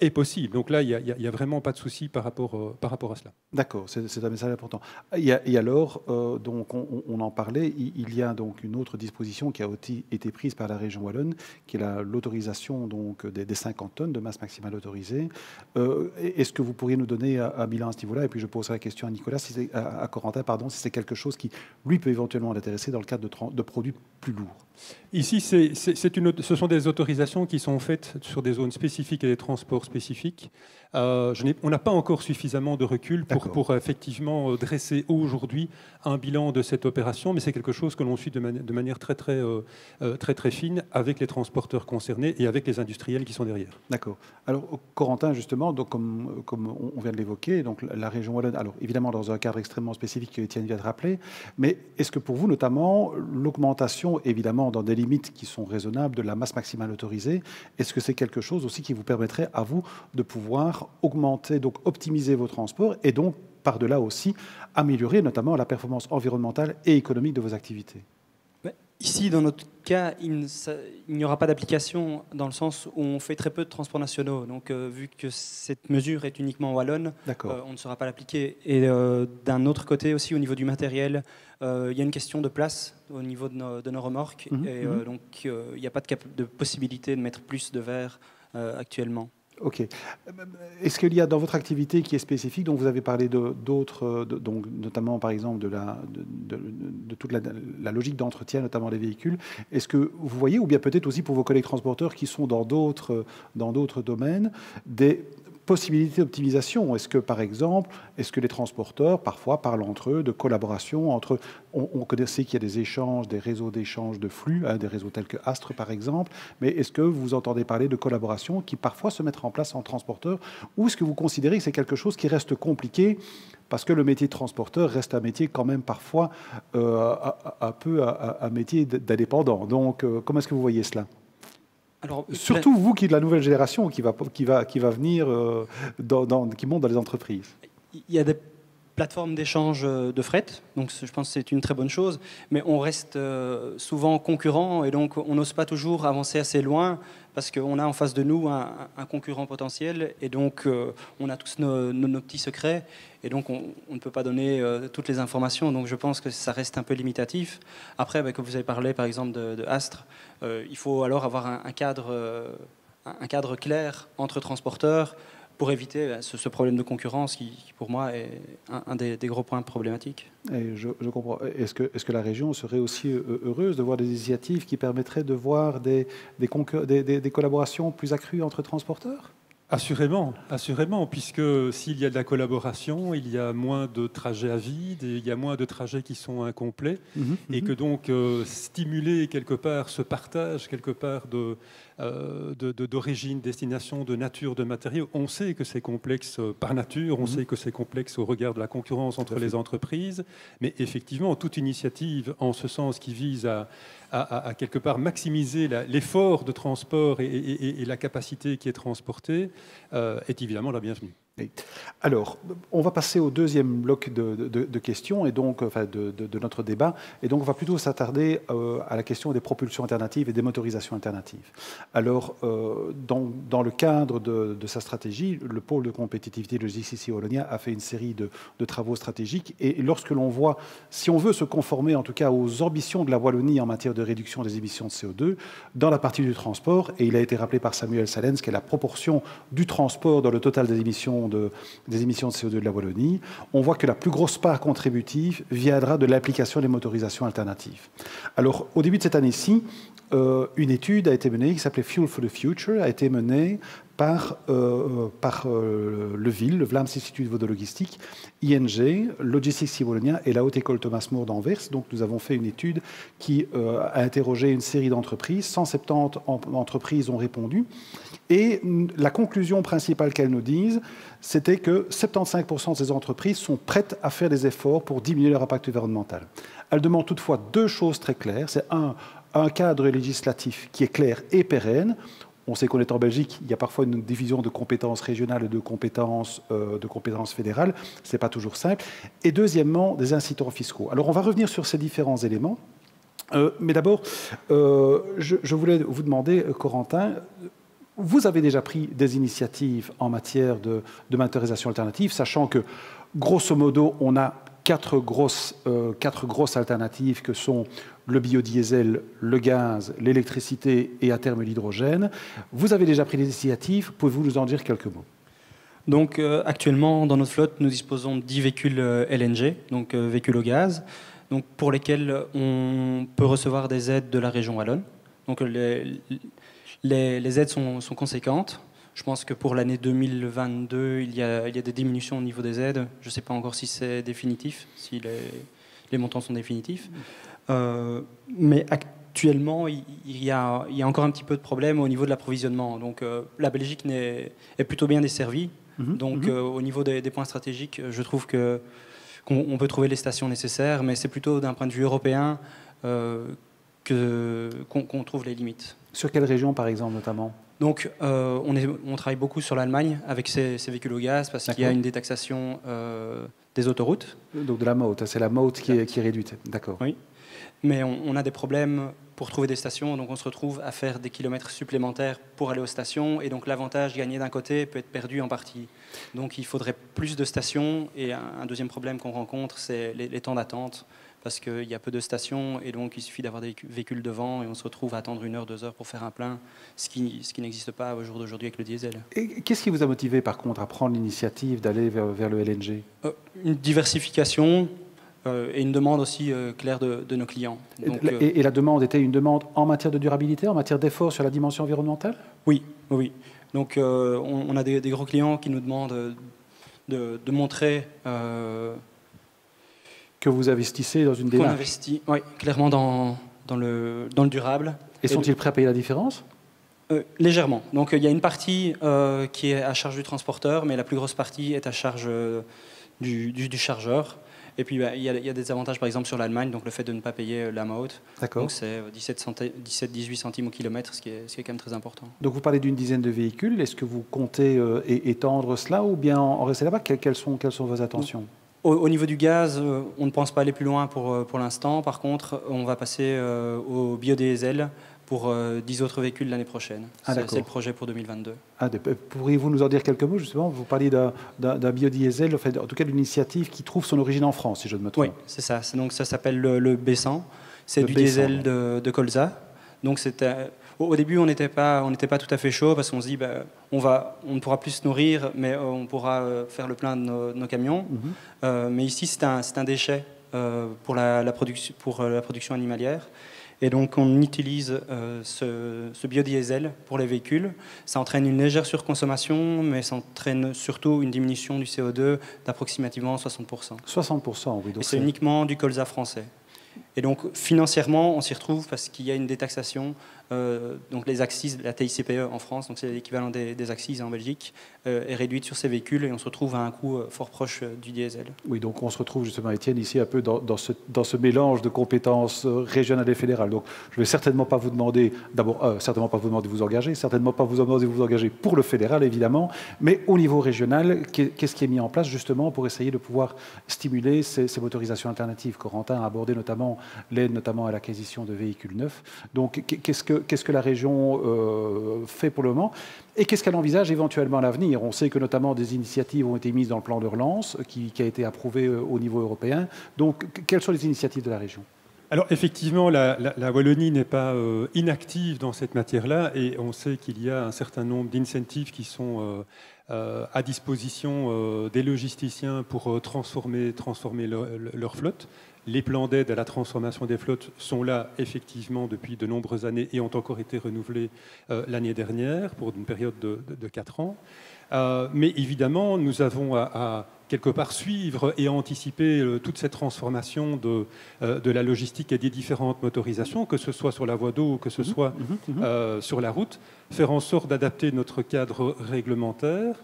est possible. Donc là, il n'y a vraiment pas de souci par rapport à cela. D'accord, c'est un message important. Et alors, donc on en parlait, il y a donc une autre disposition qui a été prise par la région wallonne, qui est l'autorisation donc des 50 tonnes de masse maximale autorisée. Est-ce que vous pourriez nous donner un bilan à ce niveau-là? Et puis je poserai la question à Nicolas, à Corentin, pardon, si c'est quelque chose qui, lui, peut éventuellement l'intéresser dans le cadre de produits plus lourds. Ici, ce sont des autorisations qui sont faites sur des zones spécifiques et des transports spécifiques. On n'a pas encore suffisamment de recul pour effectivement dresser aujourd'hui un bilan de cette opération, mais c'est quelque chose que l'on suit de manière très fine avec les transporteurs concernés et avec les industriels qui sont derrière. D'accord. Alors, Corentin, justement, donc, comme on vient de l'évoquer, donc la région wallonne, alors évidemment dans un cadre extrêmement spécifique que Étienne vient de rappeler, mais est-ce que pour vous, notamment, l'augmentation, évidemment, dans des limites qui sont raisonnables de la masse maximale autorisée, est-ce que c'est quelque chose aussi qui vous permettrait à vous de pouvoir augmenter, donc optimiser vos transports et donc par-delà aussi améliorer notamment la performance environnementale et économique de vos activités? Ici, dans notre cas, il n'y aura pas d'application dans le sens où on fait très peu de transports nationaux. Donc, vu que cette mesure est uniquement wallonne, on ne saura pas l'appliquer. Et d'un autre côté aussi, au niveau du matériel, il y a une question de place au niveau de nos remorques. Donc, il n'y a pas de possibilité de mettre plus de verre actuellement. Ok. Est-ce qu'il y a dans votre activité qui est spécifique, dont vous avez parlé d'autres, donc notamment par exemple de toute la logique d'entretien, notamment des véhicules, est-ce que vous voyez, ou bien peut-être aussi pour vos collègues transporteurs qui sont dans d'autres domaines, des possibilités d'optimisation? Est-ce que, par exemple, les transporteurs, parfois, parlent entre eux de collaboration entre... On connaissait qu'il y a des échanges, des réseaux d'échange de flux, des réseaux tels que Astre, par exemple, mais est-ce que vous entendez parler de collaboration qui, parfois, se mettent en place en transporteur, ou est-ce que vous considérez que c'est quelque chose qui reste compliqué, parce que le métier de transporteur reste un métier quand même, parfois, un peu un métier d'indépendant? Donc, comment est-ce que vous voyez cela? Alors, surtout vous qui êtes de la nouvelle génération qui va venir, qui monte dans les entreprises. Il y a des plateformes d'échange de fret, donc je pense que c'est une très bonne chose, mais on reste souvent concurrents et donc on n'ose pas toujours avancer assez loin parce qu'on a en face de nous un concurrent potentiel et donc on a tous nos petits secrets et donc on ne peut pas donner toutes les informations, donc je pense que ça reste un peu limitatif. Après, comme vous avez parlé par exemple de Astre, il faut alors avoir un cadre clair entre transporteurs pour éviter ce problème de concurrence qui pour moi, est un des gros points problématiques. Et je comprends. Est-ce que la région serait aussi heureuse de voir des initiatives qui permettraient de voir des collaborations plus accrues entre transporteurs ? Assurément, puisque s'il y a de la collaboration, il y a moins de trajets à vide, il y a moins de trajets qui sont incomplets, et que donc stimuler quelque part ce partage quelque part d'origine, destination, de nature, de matériaux. On sait que c'est complexe par nature, on sait que c'est complexe au regard de la concurrence entre les entreprises, mais effectivement, toute initiative en ce sens qui vise à quelque part maximiser l'effort de transport et la capacité qui est transportée est évidemment la bienvenue. Alors, on va passer au deuxième bloc de questions et donc, de notre débat. Et donc, on va plutôt s'attarder à la question des propulsions alternatives et des motorisations alternatives. Alors, dans le cadre de sa stratégie, le pôle de compétitivité logistique ici Wallonia a fait une série de travaux stratégiques. Et lorsque l'on voit, si on veut se conformer en tout cas aux ambitions de la Wallonie en matière de réduction des émissions de CO2, dans la partie du transport, et il a été rappelé par Samuel Salens, qui est la proportion du transport dans le total des émissions de CO2 de la Wallonie, on voit que la plus grosse part contributive viendra de l'application des motorisations alternatives. Alors, au début de cette année-ci, une étude a été menée qui s'appelait Fuel for the Future, a été menée par le VIL, le Vlaams Instituut voor de Logistiek, ING, Logistics Wallonia et la Haute École Thomas More d'Anvers. Donc nous avons fait une étude qui a interrogé une série d'entreprises. 170 entreprises ont répondu. Et la conclusion principale qu'elles nous disent, c'était que 75% de ces entreprises sont prêtes à faire des efforts pour diminuer leur impact environnemental. Elles demandent toutefois deux choses très claires. C'est un cadre législatif qui est clair et pérenne. On sait qu'on est en Belgique, il y a parfois une division de compétences régionales et de compétences fédérales. Ce n'est pas toujours simple. Et deuxièmement, des incitants fiscaux. Alors, on va revenir sur ces différents éléments. Mais d'abord, je voulais vous demander, Corentin, vous avez déjà pris des initiatives en matière de motorisation alternative, sachant que, grosso modo, on a quatre grosses alternatives que sont le biodiesel, le gaz, l'électricité et à terme l'hydrogène. Vous avez déjà pris des initiatives, pouvez-vous nous en dire quelques mots? Donc actuellement, dans notre flotte, nous disposons de 10 véhicules LNG, donc véhicules au gaz, donc, pour lesquels on peut recevoir des aides de la région wallonne. Donc les aides sont conséquentes. Je pense que pour l'année 2022, il y a des diminutions au niveau des aides. Je ne sais pas encore si c'est définitif, si les montants sont définitifs. Mais actuellement, il y a encore un petit peu de problème au niveau de l'approvisionnement. Donc la Belgique est plutôt bien desservie. Donc au niveau des points stratégiques, je trouve qu'on peut trouver les stations nécessaires, mais c'est plutôt d'un point de vue européen qu'on trouve les limites. Sur quelle région, par exemple, notamment ? Donc, on travaille beaucoup sur l'Allemagne avec ses véhicules au gaz parce qu'il y a une détaxation des autoroutes. Donc de la motte, c'est la motte qui est réduite, d'accord. Oui, mais on a des problèmes pour trouver des stations, donc on se retrouve à faire des kilomètres supplémentaires pour aller aux stations, et donc l'avantage gagné d'un côté peut être perdu en partie. Donc il faudrait plus de stations, et un deuxième problème qu'on rencontre, c'est les temps d'attente, parce qu'il y a peu de stations, et donc il suffit d'avoir des véhicules devant, et on se retrouve à attendre 1 heure, 2 heures pour faire un plein, ce qui n'existe pas au jour d'aujourd'hui avec le diesel. Et qu'est-ce qui vous a motivé par contre à prendre l'initiative d'aller vers le LNG? Une diversification, et une demande aussi claire de nos clients. Donc, et la demande était une demande en matière de durabilité, en matière d'effort sur la dimension environnementale? Oui, oui. Donc on a des gros clients qui nous demandent de montrer... que vous investissez dans une démarche. Qu'on investit, oui, clairement dans le durable. Et sont-ils prêts à payer la différence? Légèrement. Donc il y a une partie qui est à charge du transporteur, mais la plus grosse partie est à charge du chargeur. Et puis il y a des avantages, par exemple, sur l'Allemagne, donc le fait de ne pas payer la maut. Donc c'est 17-18 centimes au kilomètre, ce qui est quand même très important. Donc vous parlez d'une dizaine de véhicules. Est-ce que vous comptez étendre cela ou bien en rester là-bas? Quelles sont vos intentions? Au niveau du gaz, on ne pense pas aller plus loin pour l'instant. Par contre, on va passer au biodiesel pour 10 autres véhicules l'année prochaine. C'est le projet pour 2022. Pourriez-vous nous en dire quelques mots, justement? Vous parliez d'un biodiesel, en tout cas d'une initiative qui trouve son origine en France, si je ne me trompe. Oui, c'est ça. Donc ça s'appelle le B100. C'est du diesel de colza. Donc au début, on n'était pas tout à fait chaud parce qu'on se dit on ne pourra plus se nourrir, mais on pourra faire le plein de nos camions. Mais ici, c'est un déchet pour la production animalière. Et donc, on utilise ce biodiesel pour les véhicules. Ça entraîne une légère surconsommation, mais ça entraîne surtout une diminution du CO2 d'approximativement 60%. 60%, oui. Et c'est uniquement du colza français. Et donc, financièrement, on s'y retrouve parce qu'il y a une détaxation. Donc, les accises, la TICPE en France, donc c'est l'équivalent des accises en Belgique, est réduite sur ces véhicules et on se retrouve à un coût fort proche du diesel. Oui, donc on se retrouve justement, Étienne, ici un peu dans ce mélange de compétences régionales et fédérales. Donc, je ne vais certainement pas vous demander, certainement pas vous demander de vous engager, certainement pas vous demander de vous engager pour le fédéral, évidemment, mais au niveau régional, qu'est-ce qui est mis en place justement pour essayer de pouvoir stimuler ces motorisations alternatives? Corentin a abordé notamment l'aide notamment à l'acquisition de véhicules neufs. Donc, qu'est-ce que la région fait pour le moment et qu'est-ce qu'elle envisage éventuellement à l'avenir? On sait que notamment des initiatives ont été mises dans le plan de relance qui a été approuvé au niveau européen. Donc, quelles sont les initiatives de la région? Alors effectivement, la Wallonie n'est pas inactive dans cette matière-là et on sait qu'il y a un certain nombre d'incentives qui sont à disposition des logisticiens pour transformer leur flotte. Les plans d'aide à la transformation des flottes sont là effectivement depuis de nombreuses années et ont encore été renouvelés l'année dernière pour une période de 4 ans. Mais évidemment, nous avons à quelque part suivre et anticiper toute cette transformation de la logistique et des différentes motorisations, que ce soit sur la voie d'eau ou que ce soit sur la route, faire en sorte d'adapter notre cadre réglementaire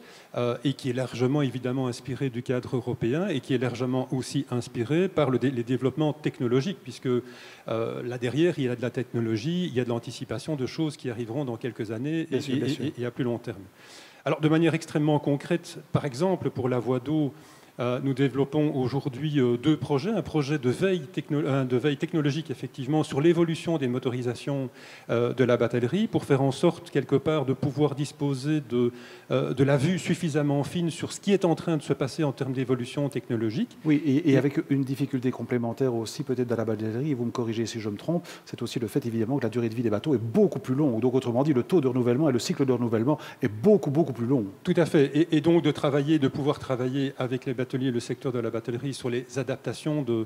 et qui est largement évidemment inspiré du cadre européen et qui est largement aussi inspiré par les développements technologiques, puisque là derrière, il y a de la technologie, il y a de l'anticipation de choses qui arriveront dans quelques années et à plus long terme. Alors, de manière extrêmement concrète, par exemple, pour la voie d'eau, nous développons aujourd'hui 2 projets. Un projet de veille technologique, effectivement, sur l'évolution des motorisations de la batellerie, pour faire en sorte, quelque part, de pouvoir disposer de la vue suffisamment fine sur ce qui est en train de se passer en termes d'évolution technologique. Oui, et avec une difficulté complémentaire aussi, peut-être dans la batellerie, et vous me corrigez si je me trompe, c'est aussi le fait, évidemment, que la durée de vie des bateaux est beaucoup plus longue. Donc, autrement dit, le taux de renouvellement et le cycle de renouvellement est beaucoup, beaucoup plus long. Tout à fait. Et donc, de pouvoir travailler avec les bateaux, le secteur de la batellerie sur les adaptations de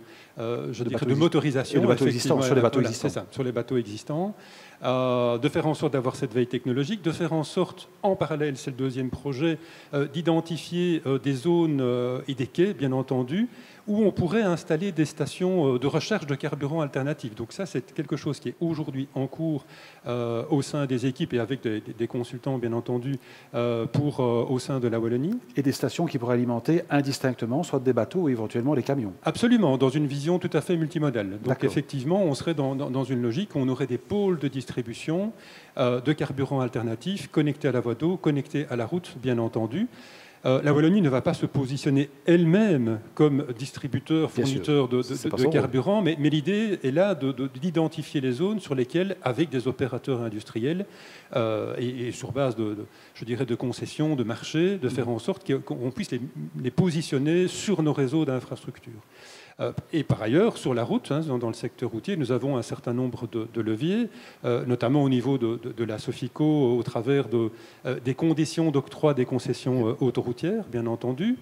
motorisation de bateaux existants, sur les bateaux existants. C'est ça, sur les bateaux existants, de faire en sorte d'avoir cette veille technologique, de faire en sorte, en parallèle, c'est le 2e projet, d'identifier des zones et des quais, bien entendu, où on pourrait installer des stations de recherche de carburants alternatifs. Donc ça, c'est quelque chose qui est aujourd'hui en cours au sein des équipes et avec des consultants, bien entendu, au sein de la Wallonie. Et des stations qui pourraient alimenter indistinctement soit des bateaux ou éventuellement les camions. Absolument, dans une vision tout à fait multimodale. Donc effectivement, on serait dans une logique où on aurait des pôles de distribution de carburants alternatifs connectés à la voie d'eau, connectés à la route, bien entendu. La Wallonie ne va pas se positionner elle-même comme distributeur, fourniteur de carburant, mais l'idée est là d'identifier les zones sur lesquelles, avec des opérateurs industriels et sur base je dirais, de concessions, de marchés, de faire en sorte qu'on puisse les positionner sur nos réseaux d'infrastructures. Et par ailleurs, sur la route, dans le secteur routier, nous avons un certain nombre de leviers, notamment au niveau de la Sofico, au travers des conditions d'octroi des concessions autoroutières, bien entendu.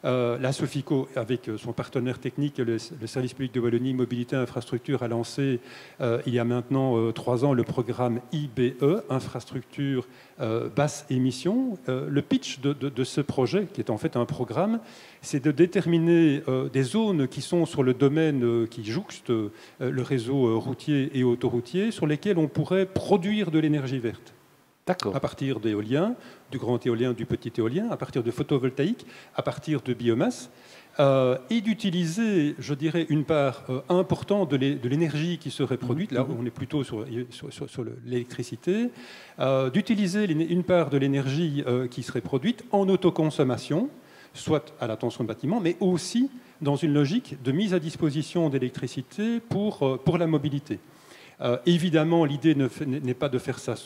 La Sofico, avec son partenaire technique, le service public de Wallonie Mobilité Infrastructure, a lancé il y a maintenant 3 ans le programme IBE, Infrastructure basse émission. Le pitch de ce projet, qui est en fait un programme, c'est de déterminer des zones qui sont sur le domaine qui jouxte le réseau routier et autoroutier, sur lesquelles on pourrait produire de l'énergie verte. À partir d'éolien, du grand éolien, du petit éolien, à partir de photovoltaïque, à partir de biomasse, et d'utiliser, je dirais, une part importante de l'énergie qui serait produite, là on est plutôt sur l'électricité, d'utiliser une part de l'énergie qui serait produite en autoconsommation, soit à l'attention de bâtiments, mais aussi dans une logique de mise à disposition d'électricité pour la mobilité. Évidemment, l'idée n'est pas de faire ça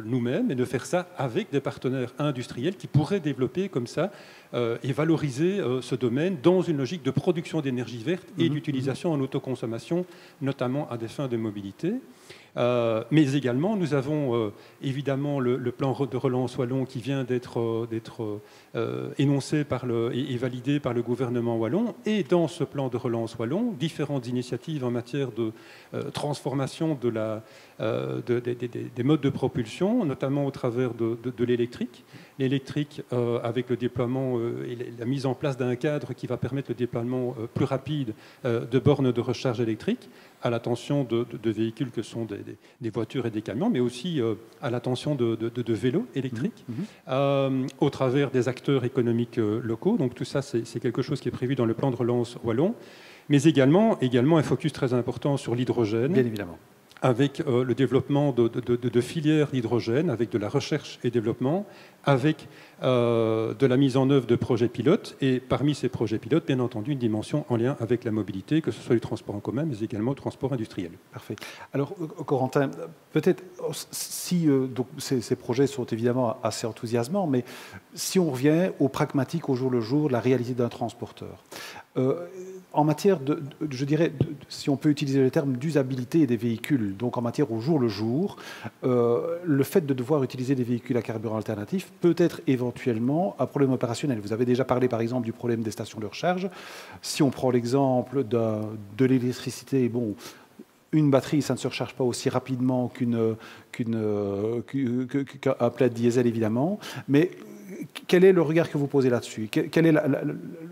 nous-mêmes, mais de faire ça avec des partenaires industriels qui pourraient développer comme ça et valoriser ce domaine dans une logique de production d'énergie verte et d'utilisation en autoconsommation, notamment à des fins de mobilité. Mais également, nous avons évidemment le plan de relance wallon qui vient d'être énoncé et validé par le gouvernement wallon. Et dans ce plan de relance wallon, différentes initiatives en matière de transformation des modes de propulsion, notamment au travers de l'électrique. L'électrique avec le déploiement et la mise en place d'un cadre qui va permettre le déploiement plus rapide de bornes de recharge électrique à l'attention de véhicules que sont des voitures et des camions, mais aussi à l'attention de vélos électriques, au travers des acteurs économiques locaux. Donc tout ça, c'est quelque chose qui est prévu dans le plan de relance wallon, mais également un focus très important sur l'hydrogène. Bien évidemment. Avec le développement de filières d'hydrogène, avec de la recherche et développement, avec de la mise en œuvre de projets pilotes, et parmi ces projets pilotes, bien entendu, une dimension en lien avec la mobilité, que ce soit du transport en commun, mais également le transport industriel. Parfait. Alors, Corentin, peut-être, si donc ces projets sont évidemment assez enthousiasmants, mais si on revient au pragmatique, au jour le jour, la réalité d'un transporteur, en matière je dirais, si on peut utiliser le terme d'usabilité des véhicules, donc en matière au jour le jour, le fait de devoir utiliser des véhicules à carburant alternatif peut être éventuellement un problème opérationnel. Vous avez déjà parlé par exemple du problème des stations de recharge. Si on prend l'exemple de l'électricité, bon, une batterie, ça ne se recharge pas aussi rapidement qu'un plein de diesel évidemment, mais quel est le regard que vous posez là-dessus?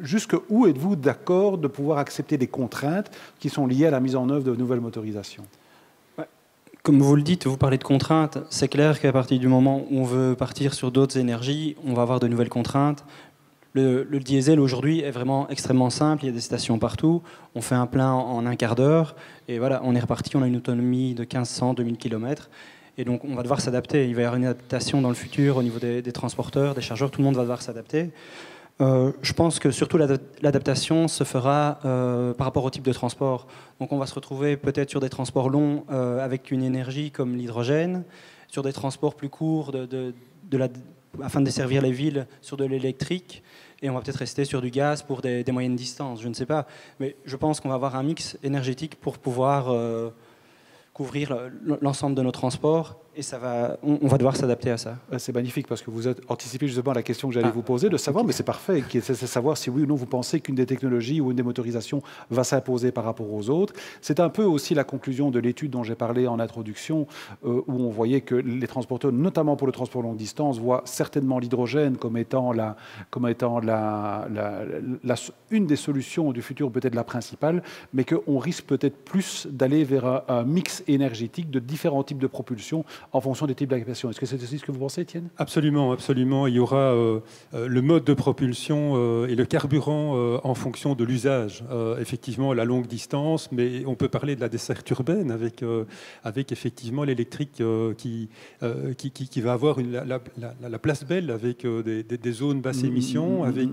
Jusqu'où êtes-vous d'accord de pouvoir accepter des contraintes qui sont liées à la mise en œuvre de nouvelles motorisations? Comme vous le dites, vous parlez de contraintes. C'est clair qu'à partir du moment où on veut partir sur d'autres énergies, on va avoir de nouvelles contraintes. Le diesel aujourd'hui est vraiment extrêmement simple. Il y a des stations partout. On fait un plein en un quart d'heure. Et voilà, on est reparti. On a une autonomie de 1500-2000 km. Et donc, on va devoir s'adapter. Il va y avoir une adaptation dans le futur au niveau des transporteurs, des chargeurs. Tout le monde va devoir s'adapter. Je pense que surtout l'adaptation se fera par rapport au type de transport. Donc on va se retrouver peut-être sur des transports longs avec une énergie comme l'hydrogène, sur des transports plus courts afin de desservir les villes sur de l'électrique, et on va peut-être rester sur du gaz pour des moyennes distances, je ne sais pas. Mais je pense qu'on va avoir un mix énergétique pour pouvoir couvrir l'ensemble de nos transports, et on va devoir s'adapter à ça. C'est magnifique parce que vous anticipez justement la question que j'allais vous poser, de savoir, mais c'est parfait, c'est savoir si oui ou non vous pensez qu'une des technologies ou une des motorisations va s'imposer par rapport aux autres. C'est un peu aussi la conclusion de l'étude dont j'ai parlé en introduction, où on voyait que les transporteurs, notamment pour le transport longue distance, voient certainement l'hydrogène comme étant une des solutions du futur, peut-être la principale, mais qu'on risque peut-être plus d'aller vers un mix énergétique de différents types de propulsion en fonction des types d'applications. Est-ce que c'est aussi ce que vous pensez, Étienne? Absolument, absolument. Il y aura le mode de propulsion et le carburant en fonction de l'usage. Effectivement, la longue distance, mais on peut parler de la desserte urbaine avec effectivement l'électrique qui va avoir la place belle avec des zones basse émission, avec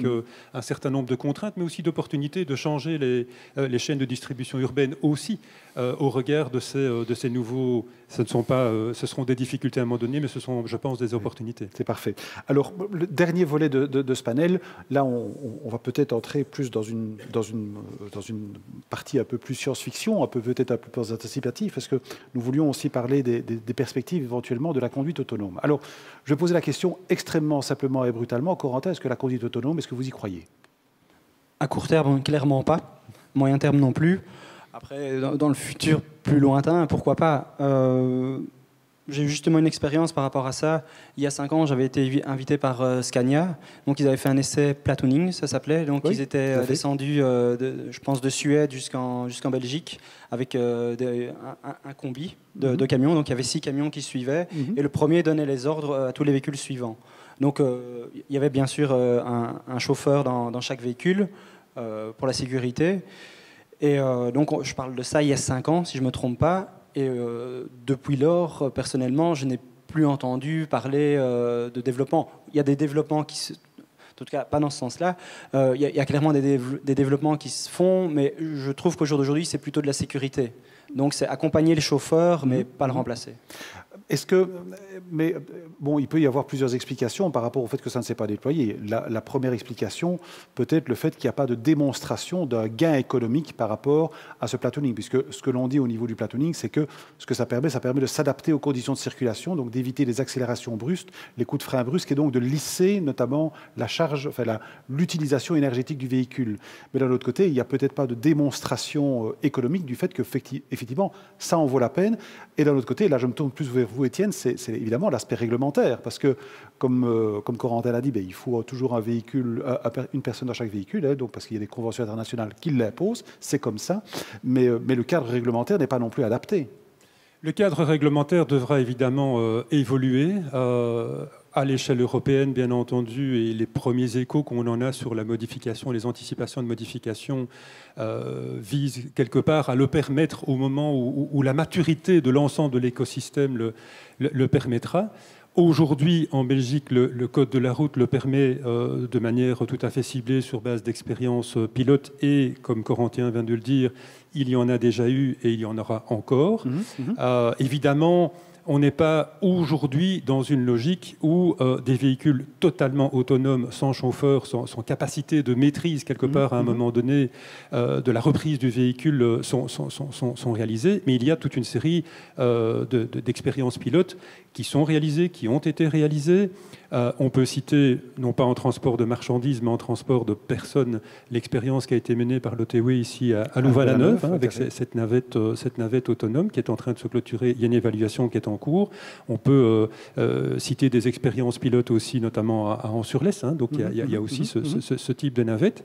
un certain nombre de contraintes, mais aussi d'opportunités de changer les chaînes de distribution urbaine aussi au regard de ces nouveaux. Ce seront des difficultés à un moment donné, mais ce sont, je pense, des opportunités. C'est parfait. Alors, le dernier volet de ce panel, là, on va peut-être entrer plus dans une partie un peu plus science-fiction, peut-être un peu plus anticipative, parce que nous voulions aussi parler des perspectives éventuellement de la conduite autonome. Alors, je vais poser la question extrêmement simplement et brutalement. Corentin, est-ce que la conduite autonome, est-ce que vous y croyez? À court terme, clairement pas. Moyen terme non plus. Après, dans le futur plus lointain, pourquoi pas. J'ai eu justement une expérience par rapport à ça. Il y a 5 ans, j'avais été invité par Scania. Donc, ils avaient fait un essai platooning, ça s'appelait. Donc, oui, ils étaient descendus, je pense, de Suède jusqu'en Belgique avec un combi de camions. Donc, il y avait 6 camions qui suivaient. Et le premier donnait les ordres à tous les véhicules suivants. Donc, il y avait bien sûr un chauffeur dans chaque véhicule pour la sécurité. Et donc, je parle de ça il y a 5 ans, si je ne me trompe pas. Et depuis lors, personnellement, je n'ai plus entendu parler de développement. Il y a des développements qui en tout cas, pas dans ce sens-là. Il y a clairement des développements qui se font, mais je trouve qu'au jour d'aujourd'hui, c'est plutôt de la sécurité. Donc, c'est accompagner les chauffeurs, mais pas le remplacer. Mais bon, il peut y avoir plusieurs explications par rapport au fait que ça ne s'est pas déployé. La première explication, peut-être le fait qu'il n'y a pas de démonstration d'un gain économique par rapport à ce platooning, puisque ce que l'on dit au niveau du platooning, c'est que ce que ça permet de s'adapter aux conditions de circulation, donc d'éviter les accélérations brusques, les coups de frein brusques, et donc de lisser notamment l'utilisation énergétique du véhicule. Mais d'un autre côté, il n'y a peut-être pas de démonstration économique du fait que effectivement, ça en vaut la peine. Et d'un autre côté, là je me tourne plus vers vous, Étienne, c'est évidemment l'aspect réglementaire, parce que, comme Corentin l'a dit, il faut toujours un véhicule, une personne dans chaque véhicule, donc parce qu'il y a des conventions internationales qui l'imposent, c'est comme ça, mais le cadre réglementaire n'est pas non plus adapté. Le cadre réglementaire devra évidemment évoluer à l'échelle européenne, bien entendu, et les premiers échos qu'on en a sur la modification, les anticipations de modification visent quelque part à le permettre au moment où la maturité de l'ensemble de l'écosystème le permettra. Aujourd'hui, en Belgique, le code de la route le permet de manière tout à fait ciblée sur base d'expériences pilotes et, comme Corentin vient de le dire, il y en a déjà eu et il y en aura encore. Évidemment, on n'est pas aujourd'hui dans une logique où des véhicules totalement autonomes, sans chauffeur, sans capacité de maîtrise quelque part à un moment donné de la reprise du véhicule sont réalisés. Mais il y a toute une série d'expériences pilotes qui sont réalisées, qui ont été réalisées. On peut citer, non pas en transport de marchandises, mais en transport de personnes, l'expérience qui a été menée par l'OTW ici à Louvain-la-Neuve, avec cette navette autonome qui est en train de se clôturer. Il y a une évaluation qui est en cours. On peut citer des expériences pilotes aussi, notamment à Ans-sur-Lesse. Donc il y a aussi ce type de navette.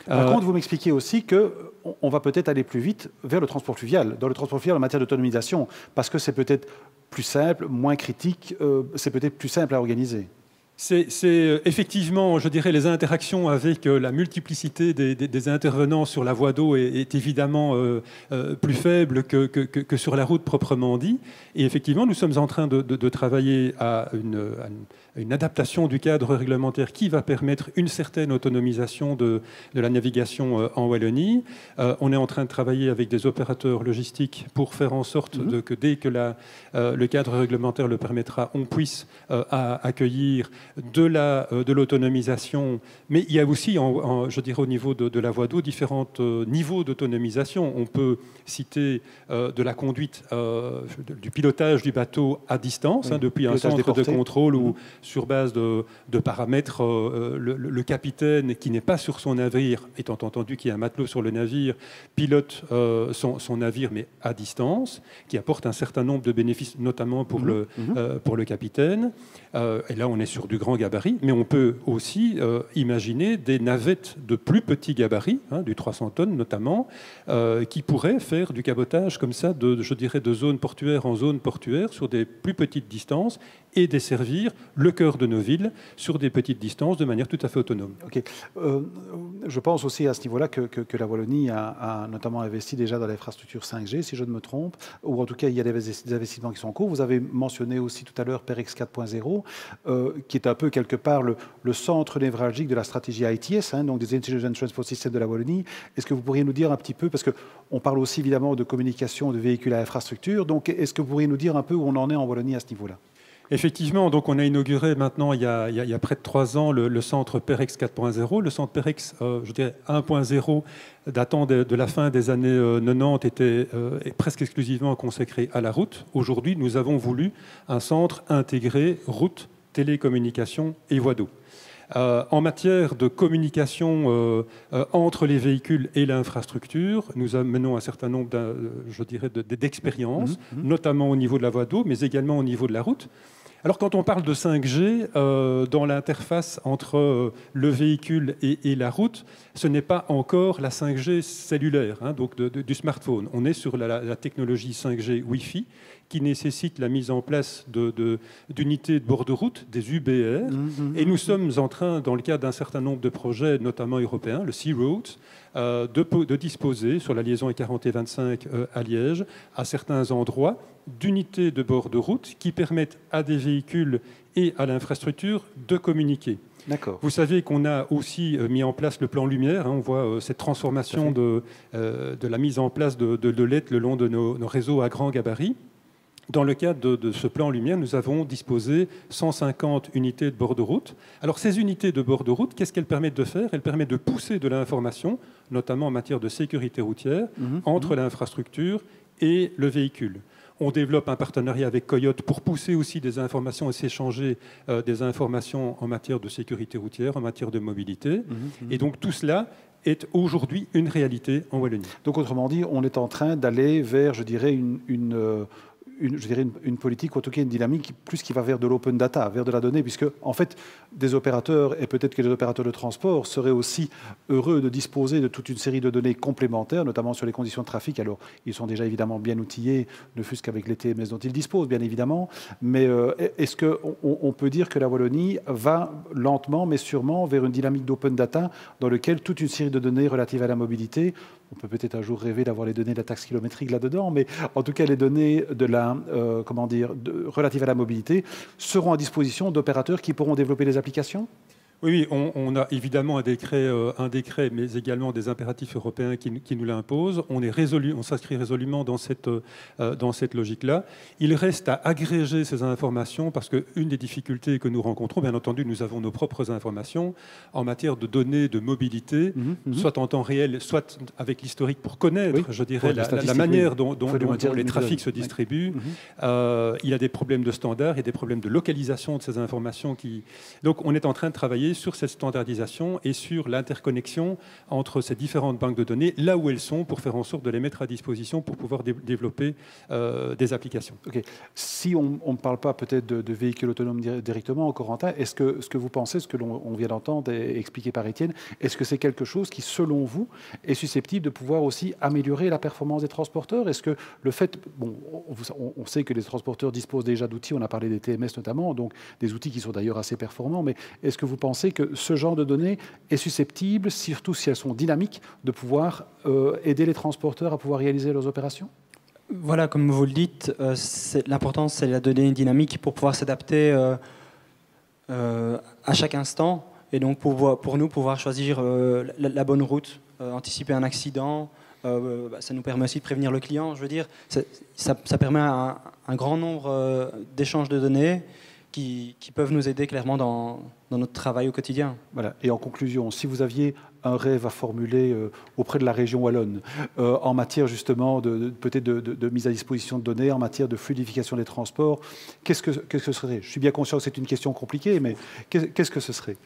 Par contre, vous m'expliquez aussi qu'on va peut-être aller plus vite vers le transport fluvial, dans le transport fluvial en matière d'autonomisation, parce que c'est peut-être plus simple, moins critique, c'est peut-être plus simple à organiser. C'est effectivement, je dirais, les interactions avec la multiplicité des intervenants sur la voie d'eau est évidemment plus faible que sur la route proprement dit. Et effectivement, nous sommes en train de travailler à une adaptation du cadre réglementaire qui va permettre une certaine autonomisation de la navigation en Wallonie. On est en train de travailler avec des opérateurs logistiques pour faire en sorte que dès que le cadre réglementaire le permettra, on puisse accueillir de l'autonomisation. Mais il y a aussi, je dirais, au niveau de la voie d'eau, différents niveaux d'autonomisation. On peut citer de la conduite, du pilotage du bateau à distance, depuis un centre de contrôle où, sur base de paramètres, le capitaine qui n'est pas sur son navire, étant entendu qu'il y a un matelot sur le navire, pilote son navire, mais à distance, qui apporte un certain nombre de bénéfices, notamment pour le capitaine. Et là, on est sur plus grand gabarit, mais on peut aussi imaginer des navettes de plus petit gabarit, du 300 tonnes notamment, qui pourraient faire du cabotage comme ça, je dirais, de zone portuaire en zone portuaire sur des plus petites distances et desservir le cœur de nos villes sur des petites distances de manière tout à fait autonome. Ok. Je pense aussi à ce niveau-là que la Wallonie a notamment investi déjà dans l'infrastructure 5G, si je ne me trompe, ou en tout cas il y a des investissements qui sont en cours. Vous avez mentionné aussi tout à l'heure PEREX 4.0, qui est un peu quelque part le centre névralgique de la stratégie ITS, donc des Intelligent Transport Systems de la Wallonie. Est-ce que vous pourriez nous dire un petit peu, parce qu'on parle aussi évidemment de communication de véhicules à infrastructure, donc est-ce que vous pourriez nous dire un peu où on en est en Wallonie à ce niveau-là? Effectivement, donc on a inauguré maintenant, il y a près de 3 ans, le centre PEREX 4.0. Le centre PEREX, je dirais 1.0, datant de la fin des années 90, était presque exclusivement consacré à la route. Aujourd'hui, nous avons voulu un centre intégré route, télécommunications et voies d'eau. En matière de communication entre les véhicules et l'infrastructure, nous menons un certain nombre d'expériences, notamment au niveau de la voie d'eau, mais également au niveau de la route. Alors quand on parle de 5G, dans l'interface entre le véhicule et la route, ce n'est pas encore la 5G cellulaire, donc du smartphone. On est sur la technologie 5G Wi-Fi, qui nécessite la mise en place d'unités de bord de route, des UBR. Et nous sommes en train, dans le cadre d'un certain nombre de projets, notamment européens, le Sea Roads, de disposer, sur la liaison E40 et 25 à Liège, à certains endroits, d'unités de bord de route qui permettent à des véhicules et à l'infrastructure de communiquer. Vous savez qu'on a aussi mis en place le plan Lumière. On voit cette transformation de la mise en place de LED le long de nos réseaux à grand gabarit. Dans le cadre de ce plan Lumière, nous avons disposé 150 unités de bord de route. Alors ces unités de bord de route, qu'est-ce qu'elles permettent de faire? Elles permettent de pousser de l'information, notamment en matière de sécurité routière, entre l'infrastructure et le véhicule. On développe un partenariat avec Coyote pour pousser aussi des informations et s'échanger des informations en matière de sécurité routière, en matière de mobilité. Et donc tout cela est aujourd'hui une réalité en Wallonie. Donc autrement dit, on est en train d'aller vers, je dirais, une politique, ou en tout cas une dynamique plus qui va vers de l'open data, vers de la donnée, puisque en fait, des opérateurs, et peut-être que les opérateurs de transport, seraient aussi heureux de disposer de toute une série de données complémentaires, notamment sur les conditions de trafic. Alors, ils sont déjà évidemment bien outillés, ne fût-ce qu'avec les TMS dont ils disposent, bien évidemment. Mais est-ce qu'on peut dire que la Wallonie va lentement, mais sûrement, vers une dynamique d'open data dans laquelle toute une série de données relatives à la mobilité, on peut peut-être un jour rêver d'avoir les données de la taxe kilométrique là-dedans, mais en tout cas les données relatives à la mobilité seront à disposition d'opérateurs qui pourront développer des applications? Oui, on a évidemment un décret, mais également des impératifs européens qui nous l'imposent. On s'inscrit résolument dans cette logique-là. Il reste à agréger ces informations parce qu'une des difficultés que nous rencontrons, bien entendu, nous avons nos propres informations en matière de données de mobilité, soit en temps réel, soit avec l'historique pour connaître, je dirais, la manière dont les trafics se distribuent. Il y a des problèmes de standards et des problèmes de localisation de ces informations. Donc on est en train de travailler sur cette standardisation et sur l'interconnexion entre ces différentes banques de données, là où elles sont, pour faire en sorte de les mettre à disposition pour pouvoir développer des applications. Okay. Si on ne parle pas peut-être de véhicules autonomes directement, Corentin, est-ce que vous pensez, ce que l'on vient d'entendre et expliqué par Étienne, est-ce que c'est quelque chose qui, selon vous, est susceptible de pouvoir aussi améliorer la performance des transporteurs? Est-ce que le fait... Bon, on sait que les transporteurs disposent déjà d'outils, on a parlé des TMS notamment, donc des outils qui sont d'ailleurs assez performants, mais est-ce que vous pensez que ce genre de données est susceptible, surtout si elles sont dynamiques, de pouvoir aider les transporteurs à pouvoir réaliser leurs opérations? Voilà, comme vous le dites, l'important c'est la donnée dynamique pour pouvoir s'adapter à chaque instant et donc pour nous pouvoir choisir la bonne route, anticiper un accident. Ça nous permet aussi de prévenir le client. Je veux dire, ça permet un grand nombre d'échanges de données qui peuvent nous aider clairement dans notre travail au quotidien. Voilà. Et en conclusion, si vous aviez un rêve à formuler auprès de la région wallonne en matière justement peut-être de mise à disposition de données, en matière de fluidification des transports, qu'est-ce que ce serait? Je suis bien conscient que c'est une question compliquée, mais qu'est-ce que ce serait?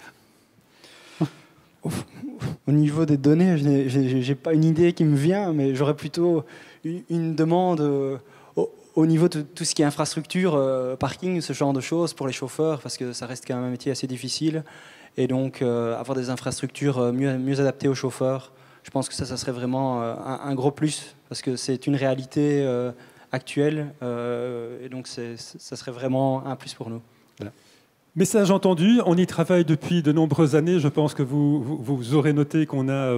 Au niveau des données, je n'ai pas une idée qui me vient, mais j'aurais plutôt une demande au niveau de tout ce qui est infrastructure, parking, ce genre de choses pour les chauffeurs, parce que ça reste quand même un métier assez difficile. Et donc, avoir des infrastructures mieux adaptées aux chauffeurs, je pense que ça serait vraiment un gros plus, parce que c'est une réalité actuelle. Et donc, ça serait vraiment un plus pour nous. Voilà. Message entendu, on y travaille depuis de nombreuses années. Je pense que vous aurez noté qu'on a,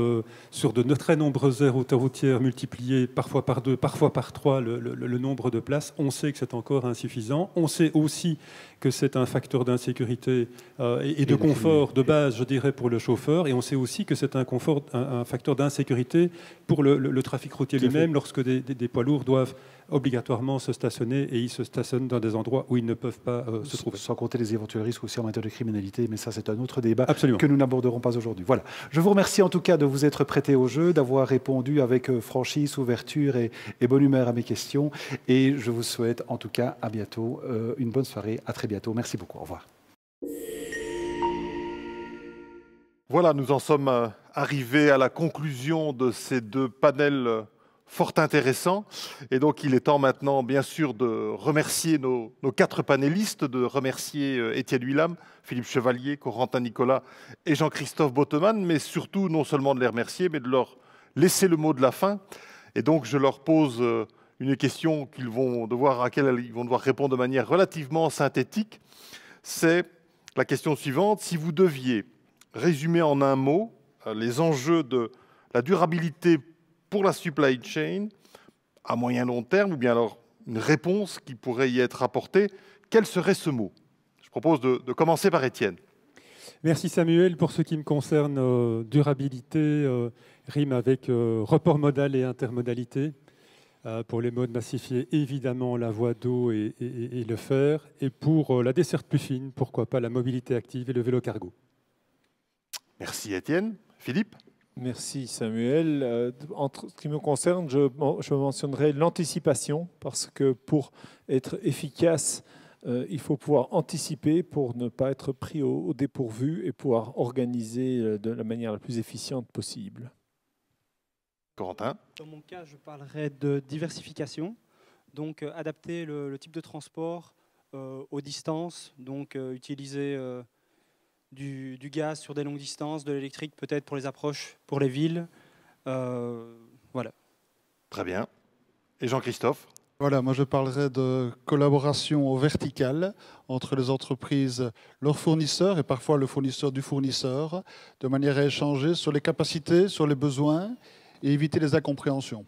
sur de très nombreuses aires autoroutières, multiplié parfois par 2, parfois par 3 le nombre de places. On sait que c'est encore insuffisant. On sait aussi que c'est un facteur d'insécurité et de confort de base, je dirais, pour le chauffeur. Et on sait aussi que c'est un facteur d'insécurité pour le trafic routier lui-même, lorsque des poids lourds doivent obligatoirement se stationner, et ils se stationnent dans des endroits où ils ne peuvent pas se trouver. Sans compter les éventuels risques aussi en matière de criminalité, mais ça c'est un autre débat Absolument. Que nous n'aborderons pas aujourd'hui. Voilà. Je vous remercie en tout cas de vous être prêté au jeu, d'avoir répondu avec franchise, ouverture et bonne humeur à mes questions, et je vous souhaite en tout cas à bientôt, une bonne soirée, à très bientôt. Merci beaucoup, au revoir. Voilà, nous en sommes arrivés à la conclusion de ces 2 panels fort intéressants. Et donc, il est temps maintenant, bien sûr, de remercier nos 4 panélistes, de remercier Étienne Huillam, Philippe Chevalier, Corentin Nicolas et Jean-Christophe Bottemann, mais surtout, non seulement de les remercier, mais de leur laisser le mot de la fin. Et donc, je leur pose une question à laquelle ils vont devoir répondre de manière relativement synthétique. C'est la question suivante. Si vous deviez résumer en un mot les enjeux de la durabilité pour la supply chain à moyen long terme, ou bien alors une réponse qui pourrait y être apportée, quel serait ce mot? Je propose de commencer par Étienne. Merci Samuel. Pour ce qui me concerne, durabilité rime avec report modal et intermodalité. Pour les modes massifiés, évidemment, la voie d'eau et le fer. Et pour la desserte plus fine, pourquoi pas la mobilité active et le vélo cargo. Merci Étienne. Philippe? Merci Samuel. En ce qui me concerne, je mentionnerai l'anticipation, parce que pour être efficace, il faut pouvoir anticiper pour ne pas être pris au dépourvu et pouvoir organiser de la manière la plus efficiente possible. Corentin? Dans mon cas, je parlerai de diversification, donc adapter le type de transport aux distances, donc utiliser du gaz sur des longues distances, de l'électrique peut-être pour les approches, pour les villes. Voilà. Très bien. Et Jean-Christophe? Voilà, moi je parlerai de collaboration verticale entre les entreprises, leurs fournisseurs et parfois le fournisseur du fournisseur, de manière à échanger sur les capacités, sur les besoins et éviter les incompréhensions.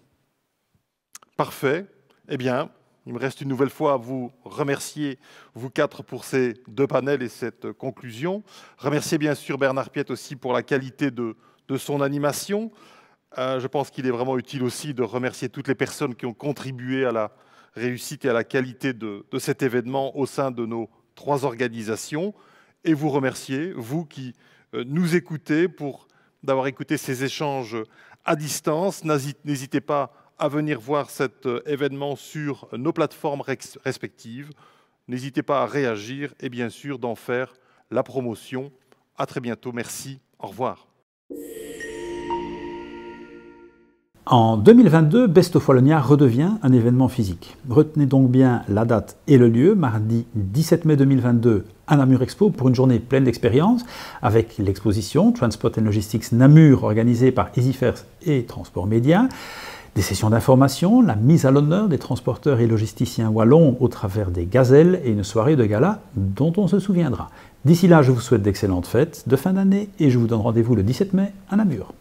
Parfait. Eh bien, il me reste une nouvelle fois à vous remercier, vous 4, pour ces 2 panels et cette conclusion. Remercier bien sûr Bernard Piette aussi pour la qualité de son animation. Je pense qu'il est vraiment utile aussi de remercier toutes les personnes qui ont contribué à la réussite et à la qualité de cet événement au sein de nos 3 organisations. Et vous remercier, vous qui nous écoutez, d'avoir écouté ces échanges à distance. N'hésitez pas à venir voir cet événement sur nos plateformes respectives. N'hésitez pas à réagir et bien sûr d'en faire la promotion. À très bientôt. Merci. Au revoir. En 2022, Best of Wallonia redevient un événement physique. Retenez donc bien la date et le lieu, mardi 17 mai 2022 à Namur Expo pour une journée pleine d'expériences avec l'exposition Transport and Logistics Namur organisée par EasyFares et Transport Média, des sessions d'information, la mise à l'honneur des transporteurs et logisticiens wallons au travers des gazelles et une soirée de gala dont on se souviendra. D'ici là, je vous souhaite d'excellentes fêtes de fin d'année et je vous donne rendez-vous le 17 mai à Namur.